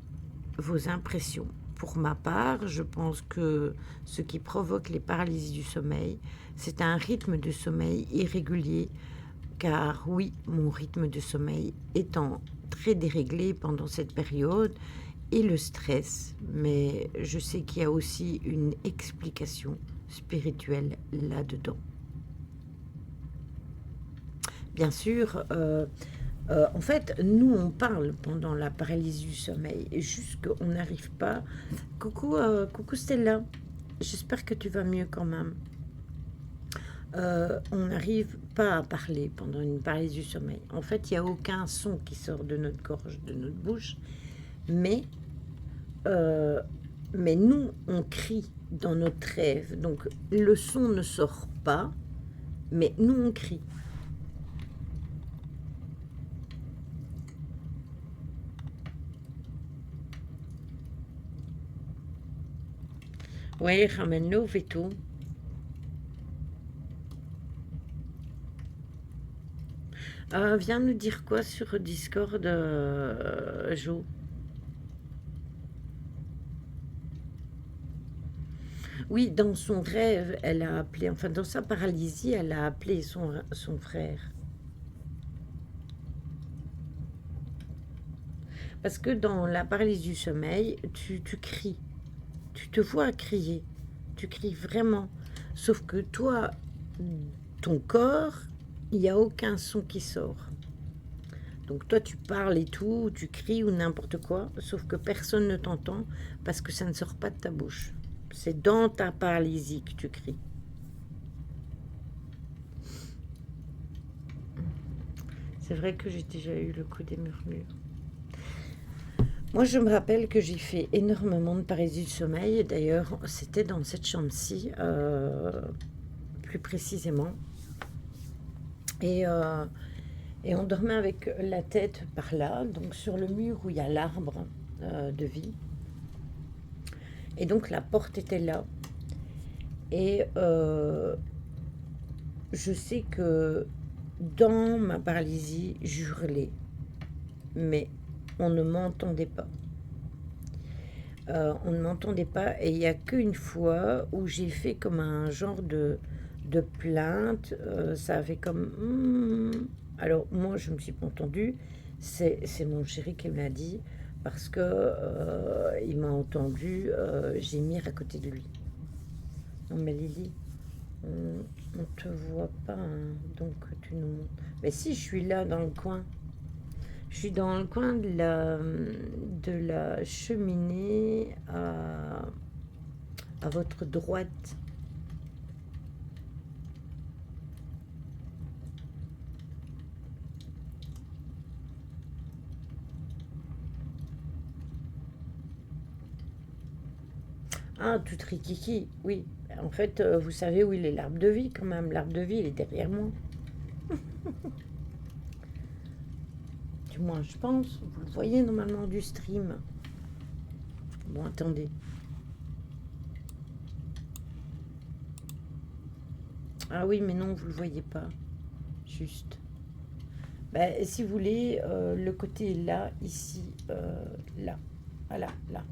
vos impressions. Pour ma part, je pense que ce qui provoque les paralysies du sommeil, c'est un rythme de sommeil irrégulier, car oui, mon rythme de sommeil étant très déréglé pendant cette période, et le stress, mais je sais qu'il y a aussi une explication spirituel là-dedans. Bien sûr, en fait, nous, on parle pendant la paralysie du sommeil, et juste qu'on n'arrive pas... Coucou, coucou Stella, j'espère que tu vas mieux quand même. On n'arrive pas à parler pendant une paralysie du sommeil. En fait, il n'y a aucun son qui sort de notre gorge, de notre bouche, mais nous, on crie dans notre rêve. Donc, le son ne sort pas, mais nous, on crie. Oui, ramène-le, Veto. Viens nous dire quoi sur Discord, Jo? Oui, dans son rêve, elle a appelé, enfin dans sa paralysie, elle a appelé son frère. Parce que dans la paralysie du sommeil, tu cries. Tu te vois crier. Tu cries vraiment. Sauf que toi, ton corps, il n'y a aucun son qui sort. Donc toi, tu parles et tout, tu cries ou n'importe quoi, sauf que personne ne t'entend parce que ça ne sort pas de ta bouche. C'est dans ta paralysie que tu cries. C'est vrai que j'ai déjà eu le coup des murmures. Moi, je me rappelle que j'ai fait énormément de paralysie du sommeil. D'ailleurs, c'était dans cette chambre-ci, plus précisément. Et on dormait avec la tête par là, donc sur le mur où il y a l'arbre de vie. Et donc, la porte était là. Et je sais que dans ma paralysie, j'hurlais. Mais on ne m'entendait pas. On ne m'entendait pas. Et il n'y a qu'une fois où j'ai fait comme un genre de plainte. Ça a fait comme... Alors, moi, je ne me suis pas entendue. C'est mon chéri qui me l'a dit. Parce que il m'a entendu gémir à côté de lui. Non, mais Lily, on ne te voit pas. Hein, donc, tu nous montres. Mais si, je suis là, dans le coin. Je suis dans le coin de la cheminée à votre droite. Ah, tout rikiki, oui. En fait, vous savez où il est l'arbre de vie quand même. L'arbre de vie, il est derrière moi. Du moins, je pense. Vous le voyez normalement du stream. Bon, attendez. Ah oui, mais non, vous le voyez pas. Juste. Ben, si vous voulez, le côté est là, ici, là. Voilà, là.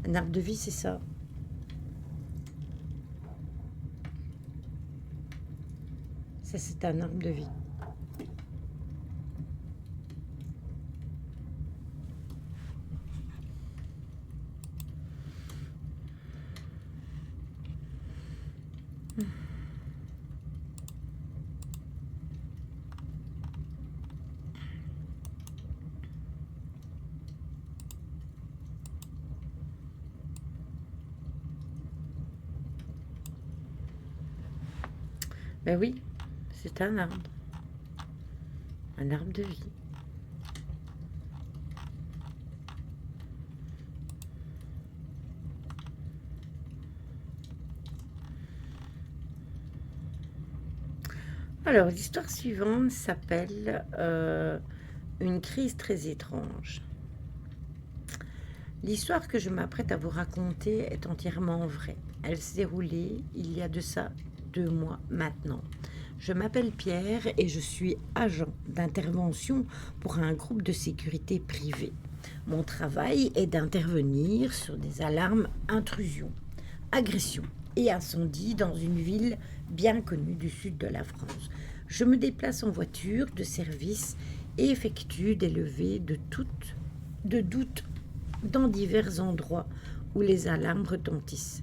Un arbre de vie, c'est ça. Ça, c'est un arbre de vie. Ben oui, c'est un arbre. Un arbre de vie. Alors, l'histoire suivante s'appelle Une crise très étrange. L'histoire que je m'apprête à vous raconter est entièrement vraie. Elle s'est déroulée il y a de ça 2 mois maintenant. Je m'appelle Pierre et je suis agent d'intervention pour un groupe de sécurité privée. Mon travail est d'intervenir sur des alarmes intrusion, agression et incendie dans une ville bien connue du sud de la France. Je me déplace en voiture de service et effectue des levées de doute dans divers endroits où les alarmes retentissent.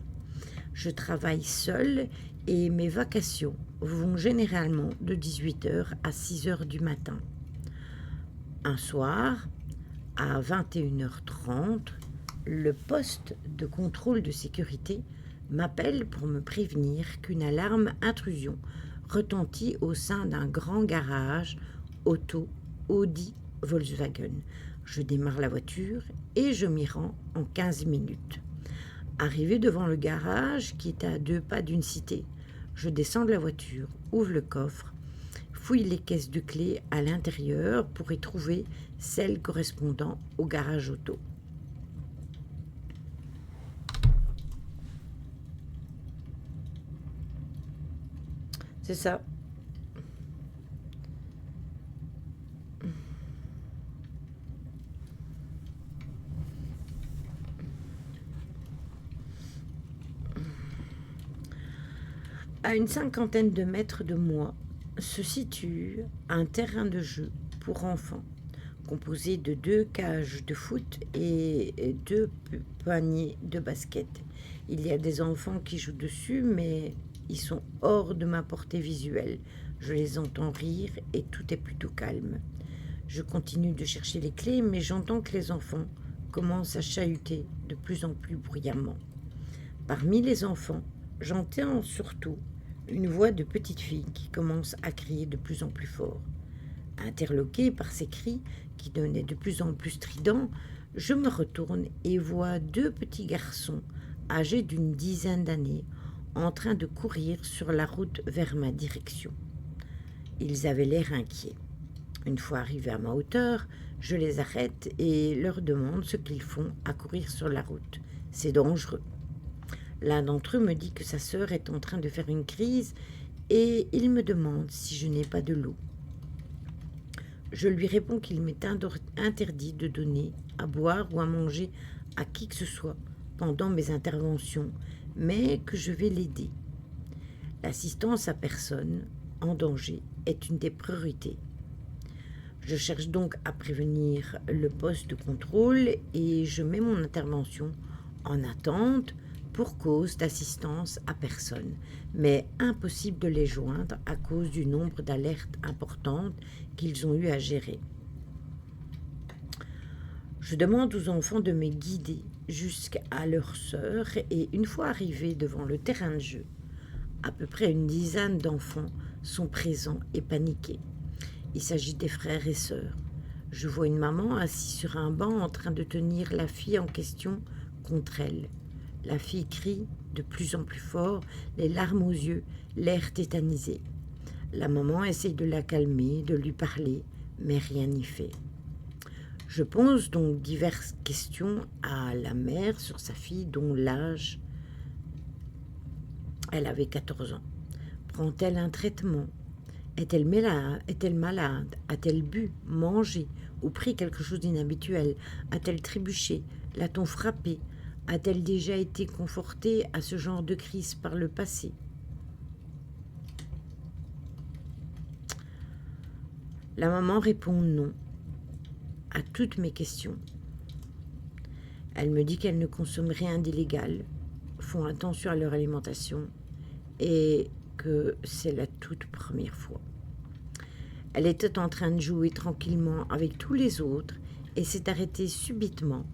Je travaille seule et mes vacations vont généralement de 18h à 6h du matin. Un soir, à 21h30, le poste de contrôle de sécurité m'appelle pour me prévenir qu'une alarme intrusion retentit au sein d'un grand garage auto Audi Volkswagen. Je démarre la voiture et je m'y rends en 15 minutes. Arrivé devant le garage, qui est à 2 pas d'une cité, je descends de la voiture, ouvre le coffre, fouille les caisses de clés à l'intérieur pour y trouver celles correspondant au garage auto. C'est ça. À une 50aine de mètres de moi se situe un terrain de jeu pour enfants, composé de 2 cages de foot et 2 paniers de basket. Il y a des enfants qui jouent dessus, mais ils sont hors de ma portée visuelle. Je les entends rire et tout est plutôt calme. Je continue de chercher les clés, mais j'entends que les enfants commencent à chahuter de plus en plus bruyamment. Parmi les enfants, j'entends surtout une voix de petite fille qui commence à crier de plus en plus fort. Interloqué par ces cris qui devenaient de plus en plus stridents, je me retourne et vois 2 petits garçons âgés d'une dizaine d'années en train de courir sur la route vers ma direction. Ils avaient l'air inquiets. Une fois arrivés à ma hauteur, je les arrête et leur demande ce qu'ils font à courir sur la route. C'est dangereux. L'un d'entre eux me dit que sa sœur est en train de faire une crise et il me demande si je n'ai pas de l'eau. Je lui réponds qu'il m'est interdit de donner à boire ou à manger à qui que ce soit pendant mes interventions, mais que je vais l'aider. L'assistance à personne en danger est une des priorités. Je cherche donc à prévenir le poste de contrôle et je mets mon intervention en attente pour cause d'assistance à personne, mais impossible de les joindre à cause du nombre d'alertes importantes qu'ils ont eu à gérer. Je demande aux enfants de me guider jusqu'à leur sœur et une fois arrivés devant le terrain de jeu, à peu près une dizaine d'enfants sont présents et paniqués. Il s'agit des frères et sœurs. Je vois une maman assise sur un banc en train de tenir la fille en question contre elle. La fille crie de plus en plus fort, les larmes aux yeux, l'air tétanisé. La maman essaye de la calmer, de lui parler, mais rien n'y fait. Je pose donc diverses questions à la mère sur sa fille dont l'âge, elle avait 14 ans. Prend-elle un traitement? Est-elle malade? A-t-elle bu, mangé ou pris quelque chose d'inhabituel? A-t-elle trébuché? L'a-t-on frappée? A-t-elle déjà été confortée à ce genre de crise par le passé? La maman répond non à toutes mes questions. Elle me dit qu'elle ne consomme rien d'illégal, font attention à leur alimentation et que c'est la toute première fois. Elle était en train de jouer tranquillement avec tous les autres et s'est arrêtée subitement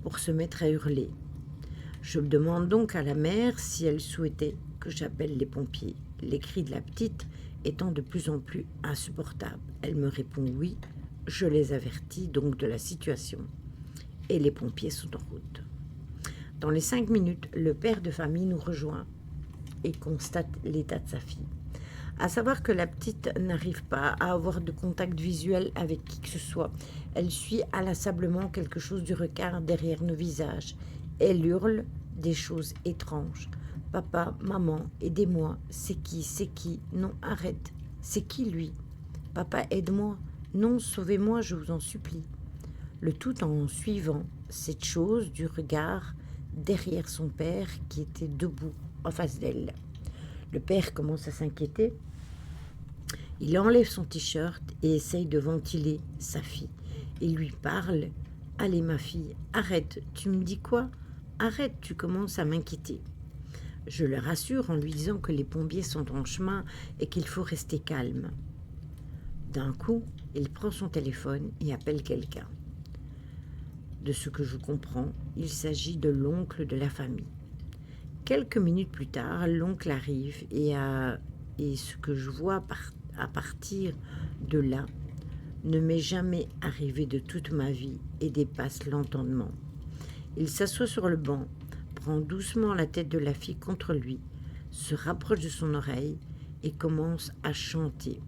pour se mettre à hurler. Je demande donc à la mère si elle souhaitait que j'appelle les pompiers, les cris de la petite étant de plus en plus insupportables. Elle me répond oui, je les avertis donc de la situation et les pompiers sont en route. Dans les 5 minutes, le père de famille nous rejoint et constate l'état de sa fille. À savoir que la petite n'arrive pas à avoir de contact visuel avec qui que ce soit. Elle suit inlassablement quelque chose du regard derrière nos visages. Elle hurle des choses étranges. Papa, maman, aidez-moi. C'est qui? Non, arrête. C'est qui lui? Papa, aide-moi. Non, sauvez-moi, je vous en supplie. Le tout en suivant cette chose du regard derrière son père qui était debout en face d'elle. Le père commence à s'inquiéter. Il enlève son t-shirt et essaye de ventiler sa fille. Il lui parle Allez, ma fille, arrête, tu me dis quoi? Arrête, tu commences à m'inquiéter. Je le rassure en lui disant que les pompiers sont en chemin et qu'il faut rester calme. D'un coup, il prend son téléphone et appelle quelqu'un. De ce que je comprends, il s'agit de l'oncle de la famille. Quelques minutes plus tard, l'oncle arrive et ce que je vois à partir de là ne m'est jamais arrivé de toute ma vie et dépasse l'entendement. Il s'assoit sur le banc, prend doucement la tête de la fille contre lui, se rapproche de son oreille et commence à chanter.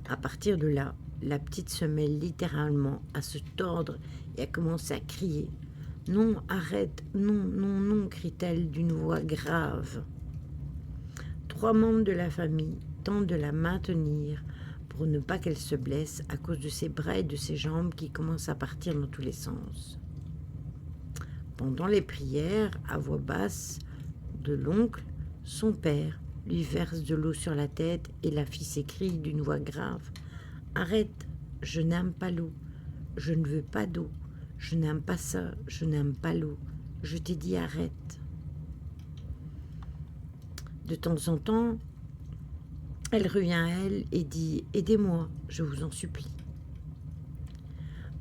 À partir de là, la petite se met littéralement à se tordre et à commencer à crier. « Non, arrête, non, non, non » crie-t-elle d'une voix grave. 3 membres de la famille tentent de la maintenir pour ne pas qu'elle se blesse à cause de ses bras et de ses jambes qui commencent à partir dans tous les sens. Pendant les prières, à voix basse, de l'oncle, son père lui verse de l'eau sur la tête et la fille s'écrie d'une voix grave. « Arrête, je n'aime pas l'eau, je ne veux pas d'eau, je n'aime pas ça, je n'aime pas l'eau, je t'ai dit arrête. » De temps en temps, elle revient à elle et dit « Aidez-moi, je vous en supplie. »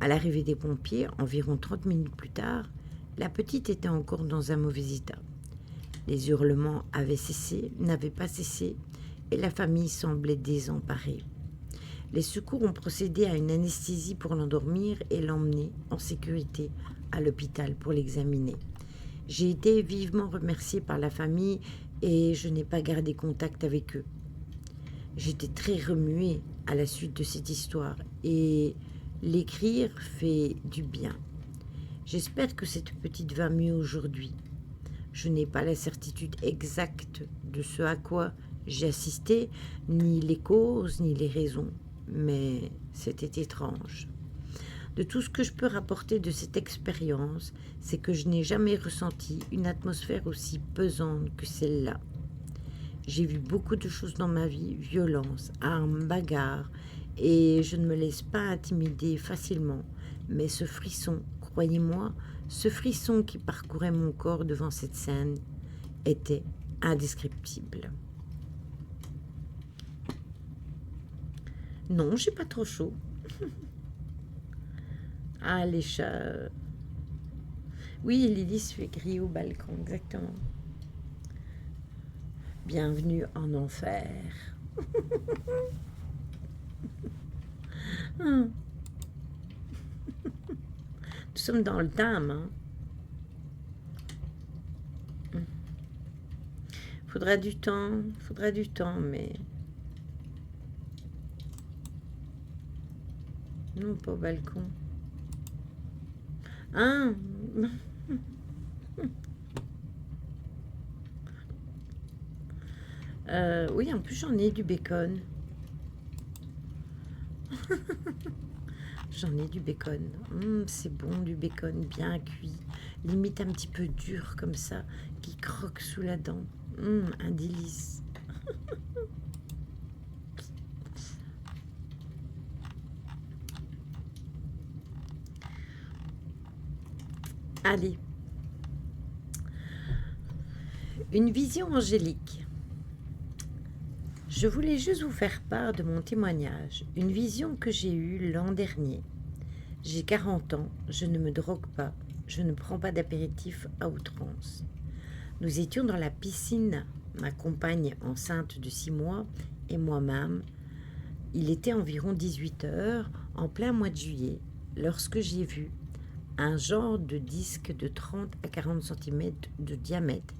À l'arrivée des pompiers, environ 30 minutes plus tard, la petite était encore dans un mauvais état. Les hurlements n'avaient pas cessé, et la famille semblait désemparée. Les secours ont procédé à une anesthésie pour l'endormir et l'emmener en sécurité à l'hôpital pour l'examiner. J'ai été vivement remerciée par la famille et je n'ai pas gardé contact avec eux. J'étais très remuée à la suite de cette histoire et l'écrire fait du bien. J'espère que cette petite va mieux aujourd'hui. Je n'ai pas la certitude exacte de ce à quoi j'ai assisté, ni les causes, ni les raisons, mais c'était étrange. De tout ce que je peux rapporter de cette expérience, c'est que je n'ai jamais ressenti une atmosphère aussi pesante que celle-là. J'ai vu beaucoup de choses dans ma vie, violence, armes, bagarres, et je ne me laisse pas intimider facilement. Mais ce frisson, croyez-moi, ce frisson qui parcourait mon corps devant cette scène était indescriptible. Non, j'ai pas trop chaud. Ah, les chats. Oui, Lily se fait griller au balcon, exactement. Bienvenue en enfer. Nous sommes dans le thème. Hein. Faudra du temps, mais... Non, pas au balcon. Ah. Oui, en plus j'en ai du bacon. J'en ai du bacon. C'est bon, du bacon bien cuit. Limite un petit peu dur comme ça, qui croque sous la dent. Un délice. Allez. Une vision angélique. Je voulais juste vous faire part de mon témoignage, une vision que j'ai eue l'an dernier. J'ai 40 ans, je ne me drogue pas, je ne prends pas d'apéritif à outrance. Nous étions dans la piscine, ma compagne enceinte de 6 mois et moi-même. Il était environ 18 heures, en plein mois de juillet, lorsque j'ai vu un genre de disque de 30 à 40 cm de diamètre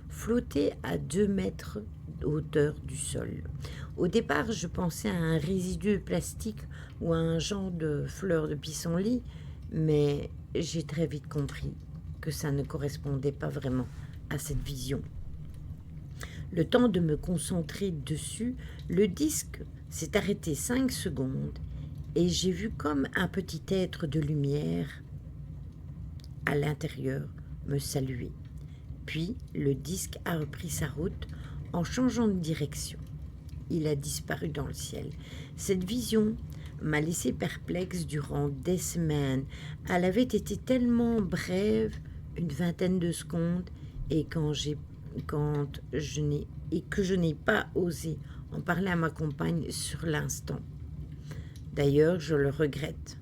flotter à 2 mètres de hauteur du sol. Au départ, je pensais à un résidu plastique ou à un genre de fleur de pissenlit, mais j'ai très vite compris que ça ne correspondait pas vraiment à cette vision. Le temps de me concentrer dessus, le disque s'est arrêté 5 secondes et j'ai vu comme un petit être de lumière à l'intérieur me saluer. Puis le disque a repris sa route en changeant de direction. il a disparu dans le ciel. Cette vision m'a laissé perplexe durant des semaines. Elle avait été tellement brève, une vingtaine de secondes, et que je n'ai pas osé en parler à ma compagne sur l'instant. D'ailleurs, je le regrette.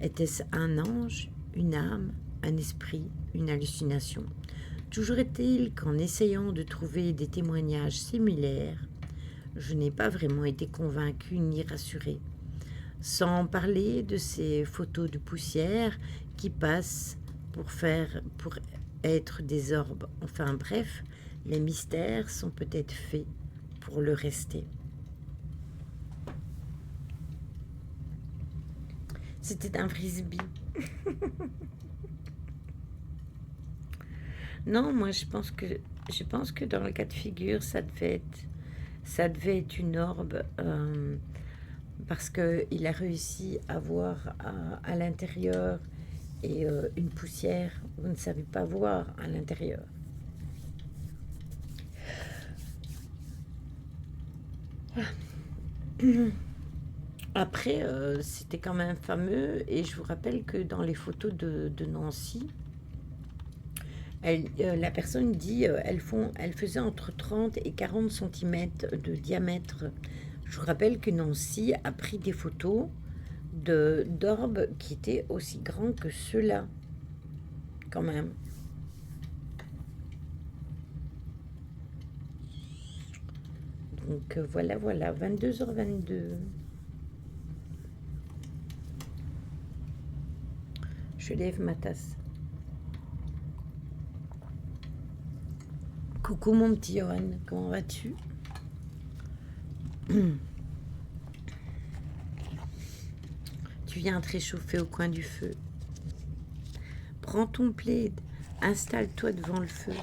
Était-ce un ange, une âme, un esprit, une hallucination? Toujours est-il qu'en essayant de trouver des témoignages similaires, je n'ai pas vraiment été convaincue ni rassurée. Sans parler de ces photos de poussière qui passent pour être des orbes. Enfin bref, les mystères sont peut-être faits pour le rester. C'était un frisbee. Non, moi je pense que dans le cas de figure, ça devait être une orbe, parce qu'il a réussi à voir à l'intérieur, et une poussière, vous ne savez pas voir à l'intérieur. Après, c'était quand même fameux, et je vous rappelle que dans les photos de Nancy, la personne dit elle faisait entre 30 et 40 cm de diamètre. Je vous rappelle que Nancy a pris des photos d'orbes qui étaient aussi grands que ceux-là, quand même. Donc voilà, 22h22. Je lève ma tasse. Coucou mon petit Johan, comment vas-tu? Tu viens te réchauffer au coin du feu. Prends ton plaid, installe-toi devant le feu.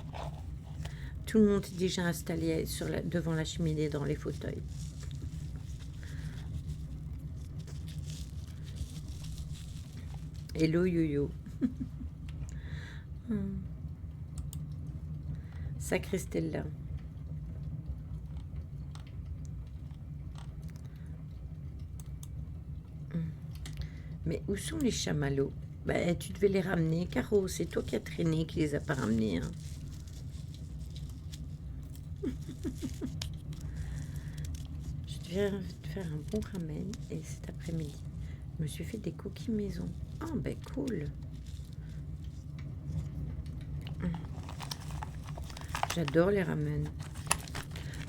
Tout le monde est déjà installé devant la cheminée dans les fauteuils. Hello yo-yo. Sacré Stella. Mais où sont les chamallows? Ben, tu devais les ramener, Caro. C'est toi qui as traîné, qui les a pas ramenés. Hein. Je viens de faire un bon ramen, et cet après-midi, je me suis fait des coquilles maison. Ah, ben cool. J'adore les ramen.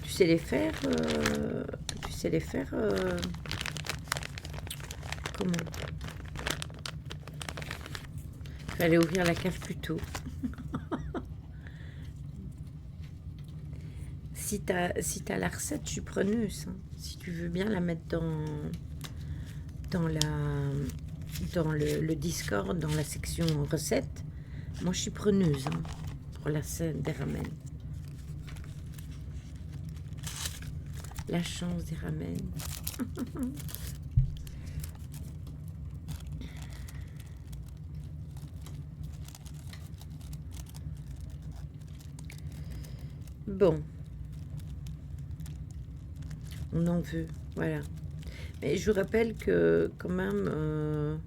Tu sais les faire comment? Fallait ouvrir la cave plus tôt. Si t'as la recette, je suis preneuse. Hein. Si tu veux bien la mettre dans le Discord, dans la section recettes, moi je suis preneuse, hein, pour la scène des ramen. La chance des ramen. Bon. On en veut, voilà. Mais je vous rappelle que quand même,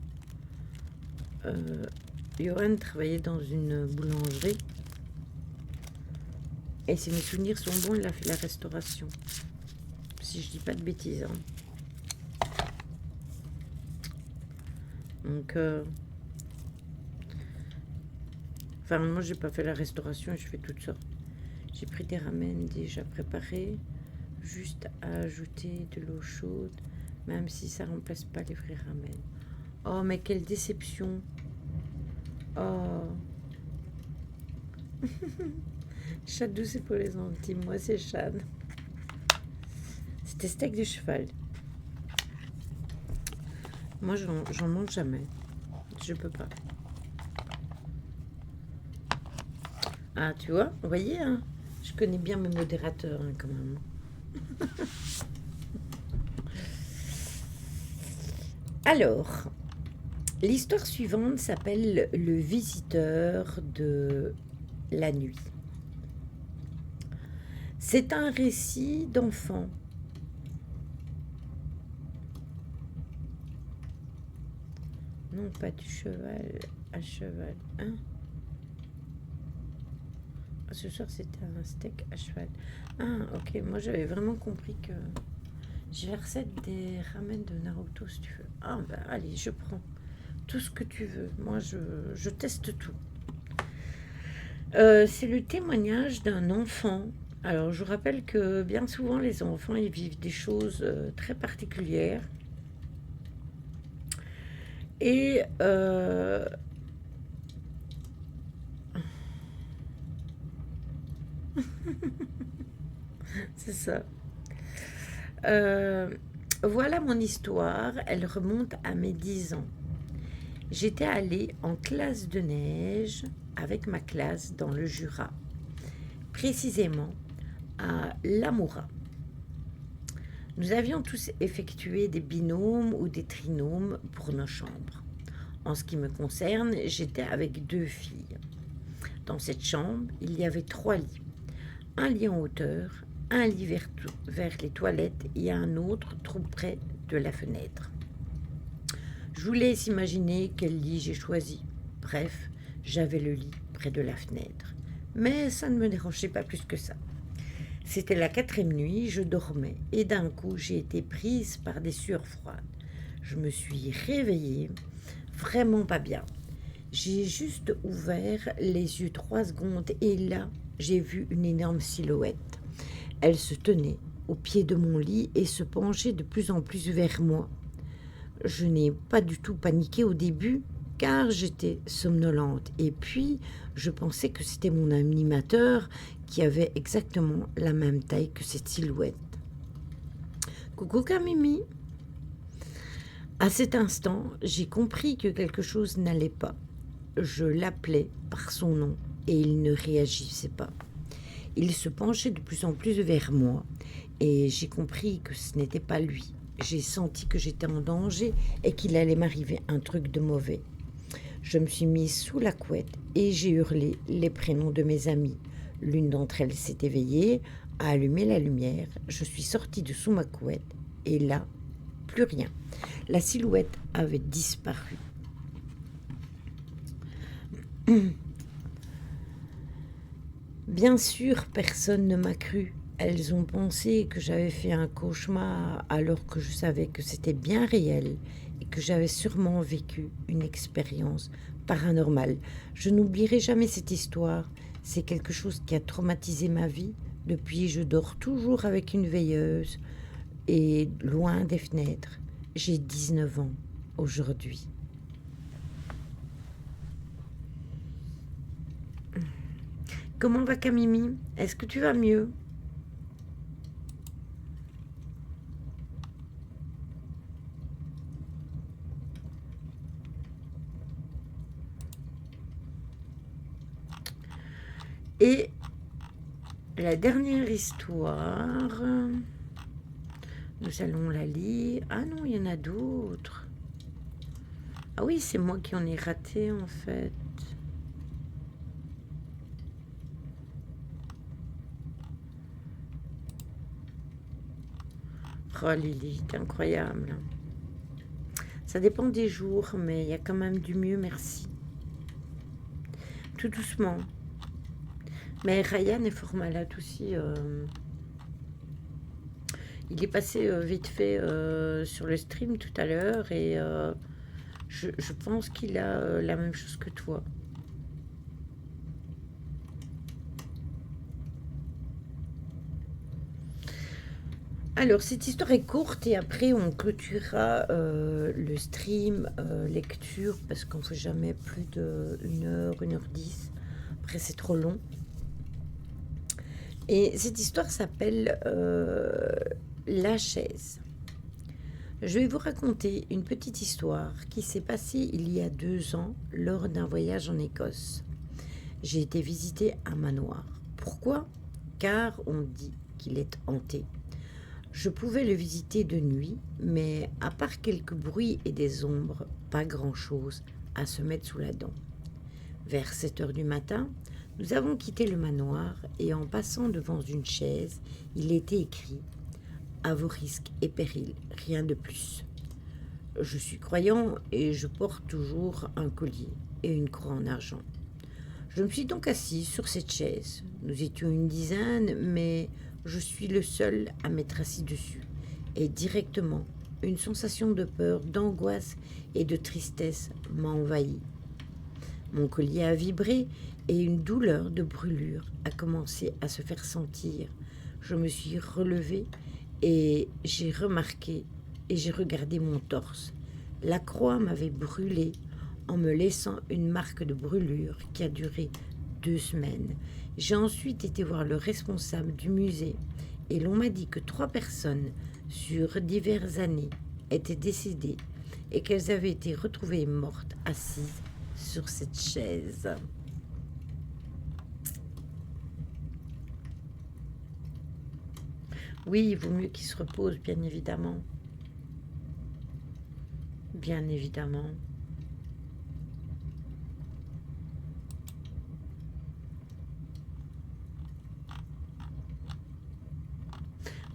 Johan travaillait dans une boulangerie. Et si mes souvenirs sont bons, il a fait la restauration. Si je dis pas de bêtises. Hein. Donc, enfin, moi, j'ai pas fait la restauration, je fais toutes sortes. J'ai pris des ramen déjà préparés, juste à ajouter de l'eau chaude, même si ça remplace pas les vrais ramen. Oh, mais quelle déception! Oh! Chadou, c'est pour les intimes. Moi, c'est Chad. C'était steak de cheval. Moi, j'en mange jamais. Je peux pas. Ah, tu vois, vous voyez, hein, je connais bien mes modérateurs, hein, quand même. Alors, l'histoire suivante s'appelle Le visiteur de la nuit. C'est un récit d'enfant Non, pas du cheval à cheval. Hein? Ah, ce soir, c'était un steak à cheval. Ah, ok. Moi, j'avais vraiment compris que... J'ai la recette des ramen de Naruto, si tu veux. Ah, bah, allez, je prends tout ce que tu veux. Moi, je teste tout. C'est le témoignage d'un enfant. Alors, je vous rappelle que bien souvent, les enfants, ils vivent des choses très particulières. Et c'est ça. Euh, voilà mon histoire. Elle remonte à mes 10 ans. J'étais allée en classe de neige avec ma classe dans le Jura, précisément à Lamoura. Nous avions tous effectué des binômes ou des trinômes pour nos chambres. En ce qui me concerne, j'étais avec 2 filles. Dans cette chambre, il y avait 3 lits. Un lit en hauteur, un lit vers les toilettes et un autre trop près de la fenêtre. Je vous laisse imaginer quel lit j'ai choisi. Bref, j'avais le lit près de la fenêtre. Mais ça ne me dérangeait pas plus que ça. C'était la 4e nuit, je dormais et d'un coup j'ai été prise par des sueurs froides. Je me suis réveillée, vraiment pas bien. J'ai juste ouvert les yeux 3 secondes et là, j'ai vu une énorme silhouette. Elle se tenait au pied de mon lit et se penchait de plus en plus vers moi. Je n'ai pas du tout paniqué au début car j'étais somnolente et puis je pensais que c'était mon animateur qui avait exactement la même taille que cette silhouette. Coucou Camimi. À cet instant, j'ai compris que quelque chose n'allait pas. Je l'appelais par son nom et il ne réagissait pas. Il se penchait de plus en plus vers moi et j'ai compris que ce n'était pas lui. J'ai senti que j'étais en danger et qu'il allait m'arriver un truc de mauvais. Je me suis mise sous la couette et j'ai hurlé les prénoms de mes amies. L'une d'entre elles s'est éveillée, a allumé la lumière. Je suis sortie de sous ma couette et là, plus rien. La silhouette avait disparu. Bien sûr, personne ne m'a cru. Elles ont pensé que j'avais fait un cauchemar alors que je savais que c'était bien réel et que j'avais sûrement vécu une expérience paranormale. Je n'oublierai jamais cette histoire. C'est quelque chose qui a traumatisé ma vie. Depuis, je dors toujours avec une veilleuse et loin des fenêtres. J'ai 19 ans aujourd'hui. Comment va Camimi? Est-ce que tu vas mieux? Et la dernière histoire, nous allons la lire. Ah non, il y en a d'autres. Ah oui, c'est moi qui en ai raté en fait. Oh Lily, t'es incroyable. Ça dépend des jours, mais il y a quand même du mieux, merci. Tout doucement. Mais Ryan est fort malade aussi. Il est passé vite fait sur le stream tout à l'heure et je pense qu'il a la même chose que toi. Alors, cette histoire est courte et après on clôturera le stream lecture parce qu'on ne fait jamais plus de 1h, 1h10. Après, c'est trop long. Et cette histoire s'appelle La chaise. Je vais vous raconter une petite histoire qui s'est passée il y a 2 ans lors d'un voyage en Écosse. J'ai été visiter un manoir. Pourquoi? Car on dit qu'il est hanté. Je pouvais le visiter de nuit, mais à part quelques bruits et des ombres, pas grand-chose à se mettre sous la dent. Vers 7 heures du matin, nous avons quitté le manoir et en passant devant une chaise, il était écrit « À vos risques et périls, rien de plus ». Je suis croyant et je porte toujours un collier et une croix en argent. Je me suis donc assis sur cette chaise. Nous étions une dizaine, mais je suis le seul à m'être assis dessus. Et directement, une sensation de peur, d'angoisse et de tristesse m'a envahi. Mon collier a vibré et une douleur de brûlure a commencé à se faire sentir. Je me suis relevée et j'ai remarqué et j'ai regardé mon torse. La croix m'avait brûlé en me laissant une marque de brûlure qui a duré 2 semaines. J'ai ensuite été voir le responsable du musée et l'on m'a dit que 3 personnes sur diverses années étaient décédées et qu'elles avaient été retrouvées mortes assises sur cette chaise. Oui, il vaut mieux qu'il se repose, bien évidemment. Bien évidemment.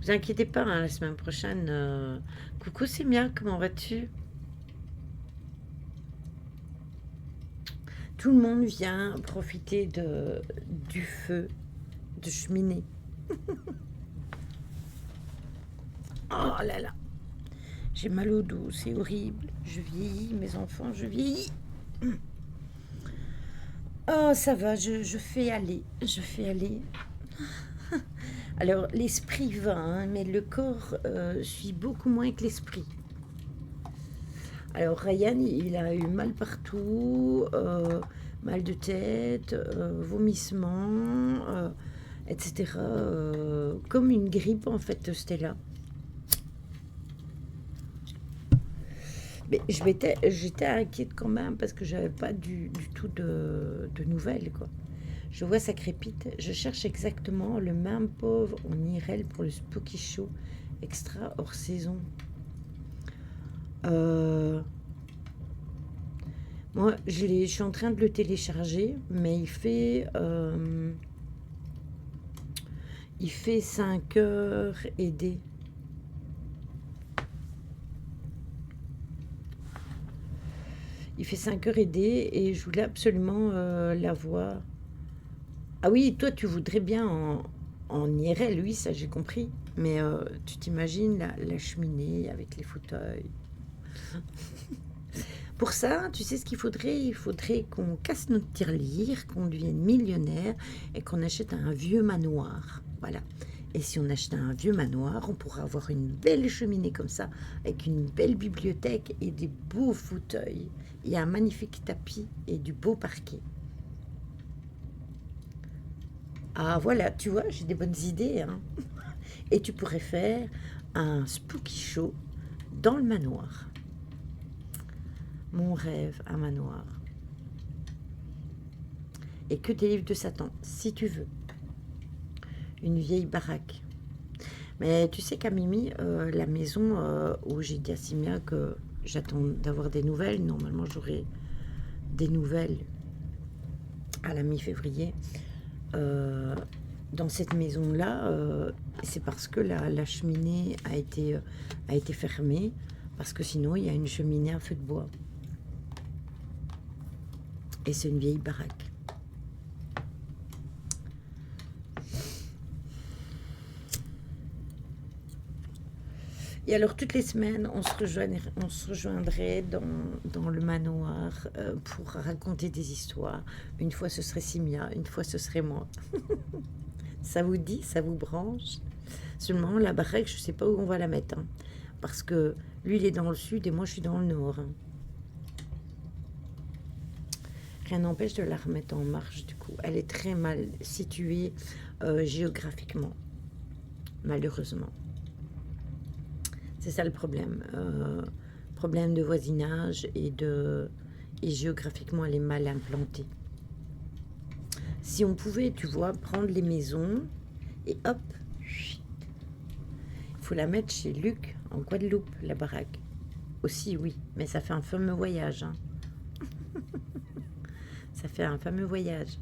Vous inquiétez pas, hein, la semaine prochaine. Coucou Sémia, comment vas-tu? Tout le monde vient profiter du feu de cheminée. Oh là là, j'ai mal au dos, c'est horrible. Je vieillis, mes enfants, je vieillis. Oh, ça va, je fais aller, je fais aller. Alors, l'esprit va, hein, mais le corps suit beaucoup moins que l'esprit. Alors, Ryan, il a eu mal partout, mal de tête, vomissements, etc. Comme une grippe, en fait, Stella. Mais j'étais inquiète quand même parce que j'avais pas du tout de nouvelles, quoi. Je vois ça crépite. Je cherche exactement le même pauvre en IRL pour le Spooky Show extra hors saison. Moi, je suis en train de le télécharger, mais il fait 5 heures aidé. Il fait 5 heures aidé et je voulais absolument la voir. Ah oui, toi, tu voudrais bien en IRL, oui, ça j'ai compris. Mais tu t'imagines la cheminée avec les fauteuils. Pour ça, tu sais ce qu'il faudrait? Il faudrait qu'on casse notre tirelire, qu'on devienne millionnaire et qu'on achète un vieux manoir. Voilà. Et si on achète un vieux manoir, on pourra avoir une belle cheminée comme ça, avec une belle bibliothèque et des beaux fauteuils. Il y a un magnifique tapis et du beau parquet. Ah voilà, tu vois, j'ai des bonnes idées, hein. Et tu pourrais faire un spooky show dans le manoir. Mon rêve, un manoir. Et que des livres de Satan, si tu veux. Une vieille baraque. Mais tu sais qu'à Mimi, la maison où j'ai dit à Simia que j'attends d'avoir des nouvelles, normalement j'aurai des nouvelles à la mi-février. Dans cette maison-là, c'est parce que la cheminée a été fermée, parce que sinon il y a une cheminée à feu de bois. Et c'est une vieille baraque. Et alors, toutes les semaines, on se rejoindrait dans le manoir pour raconter des histoires. Une fois, ce serait Simia, une fois, ce serait moi. Ça vous dit? Ça vous branche? Seulement, la baraque, je ne sais pas où on va la mettre. Hein, parce que lui, il est dans le sud et moi, je suis dans le nord. Hein. Rien n'empêche de la remettre en marche, du coup. Elle est très mal située géographiquement, malheureusement. C'est ça le problème. Problème de voisinage et géographiquement, elle est mal implantée. Si on pouvait, tu vois, prendre les maisons et hop, il faut la mettre chez Luc, en Guadeloupe, la baraque. Aussi, oui, mais ça fait un fameux voyage. Hein. Ça fait un fameux voyage.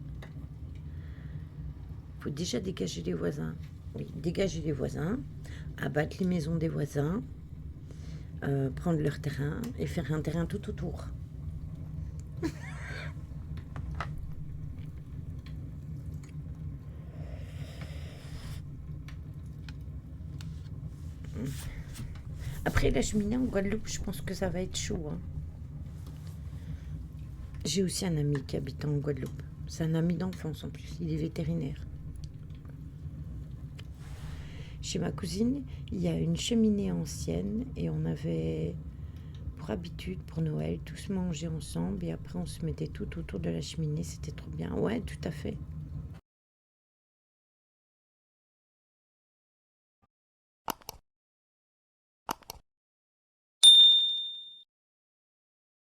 Il faut déjà dégager les voisins. Oui, dégager les voisins, abattre les maisons des voisins, prendre leur terrain et faire un terrain tout autour. Après, la cheminée en Guadeloupe, je pense que ça va être chaud, hein. J'ai aussi un ami qui habite en Guadeloupe. C'est un ami d'enfance en plus, il est vétérinaire. Chez ma cousine, il y a une cheminée ancienne et on avait pour habitude, pour Noël, tous manger ensemble et après on se mettait tout autour de la cheminée, c'était trop bien. Ouais, tout à fait.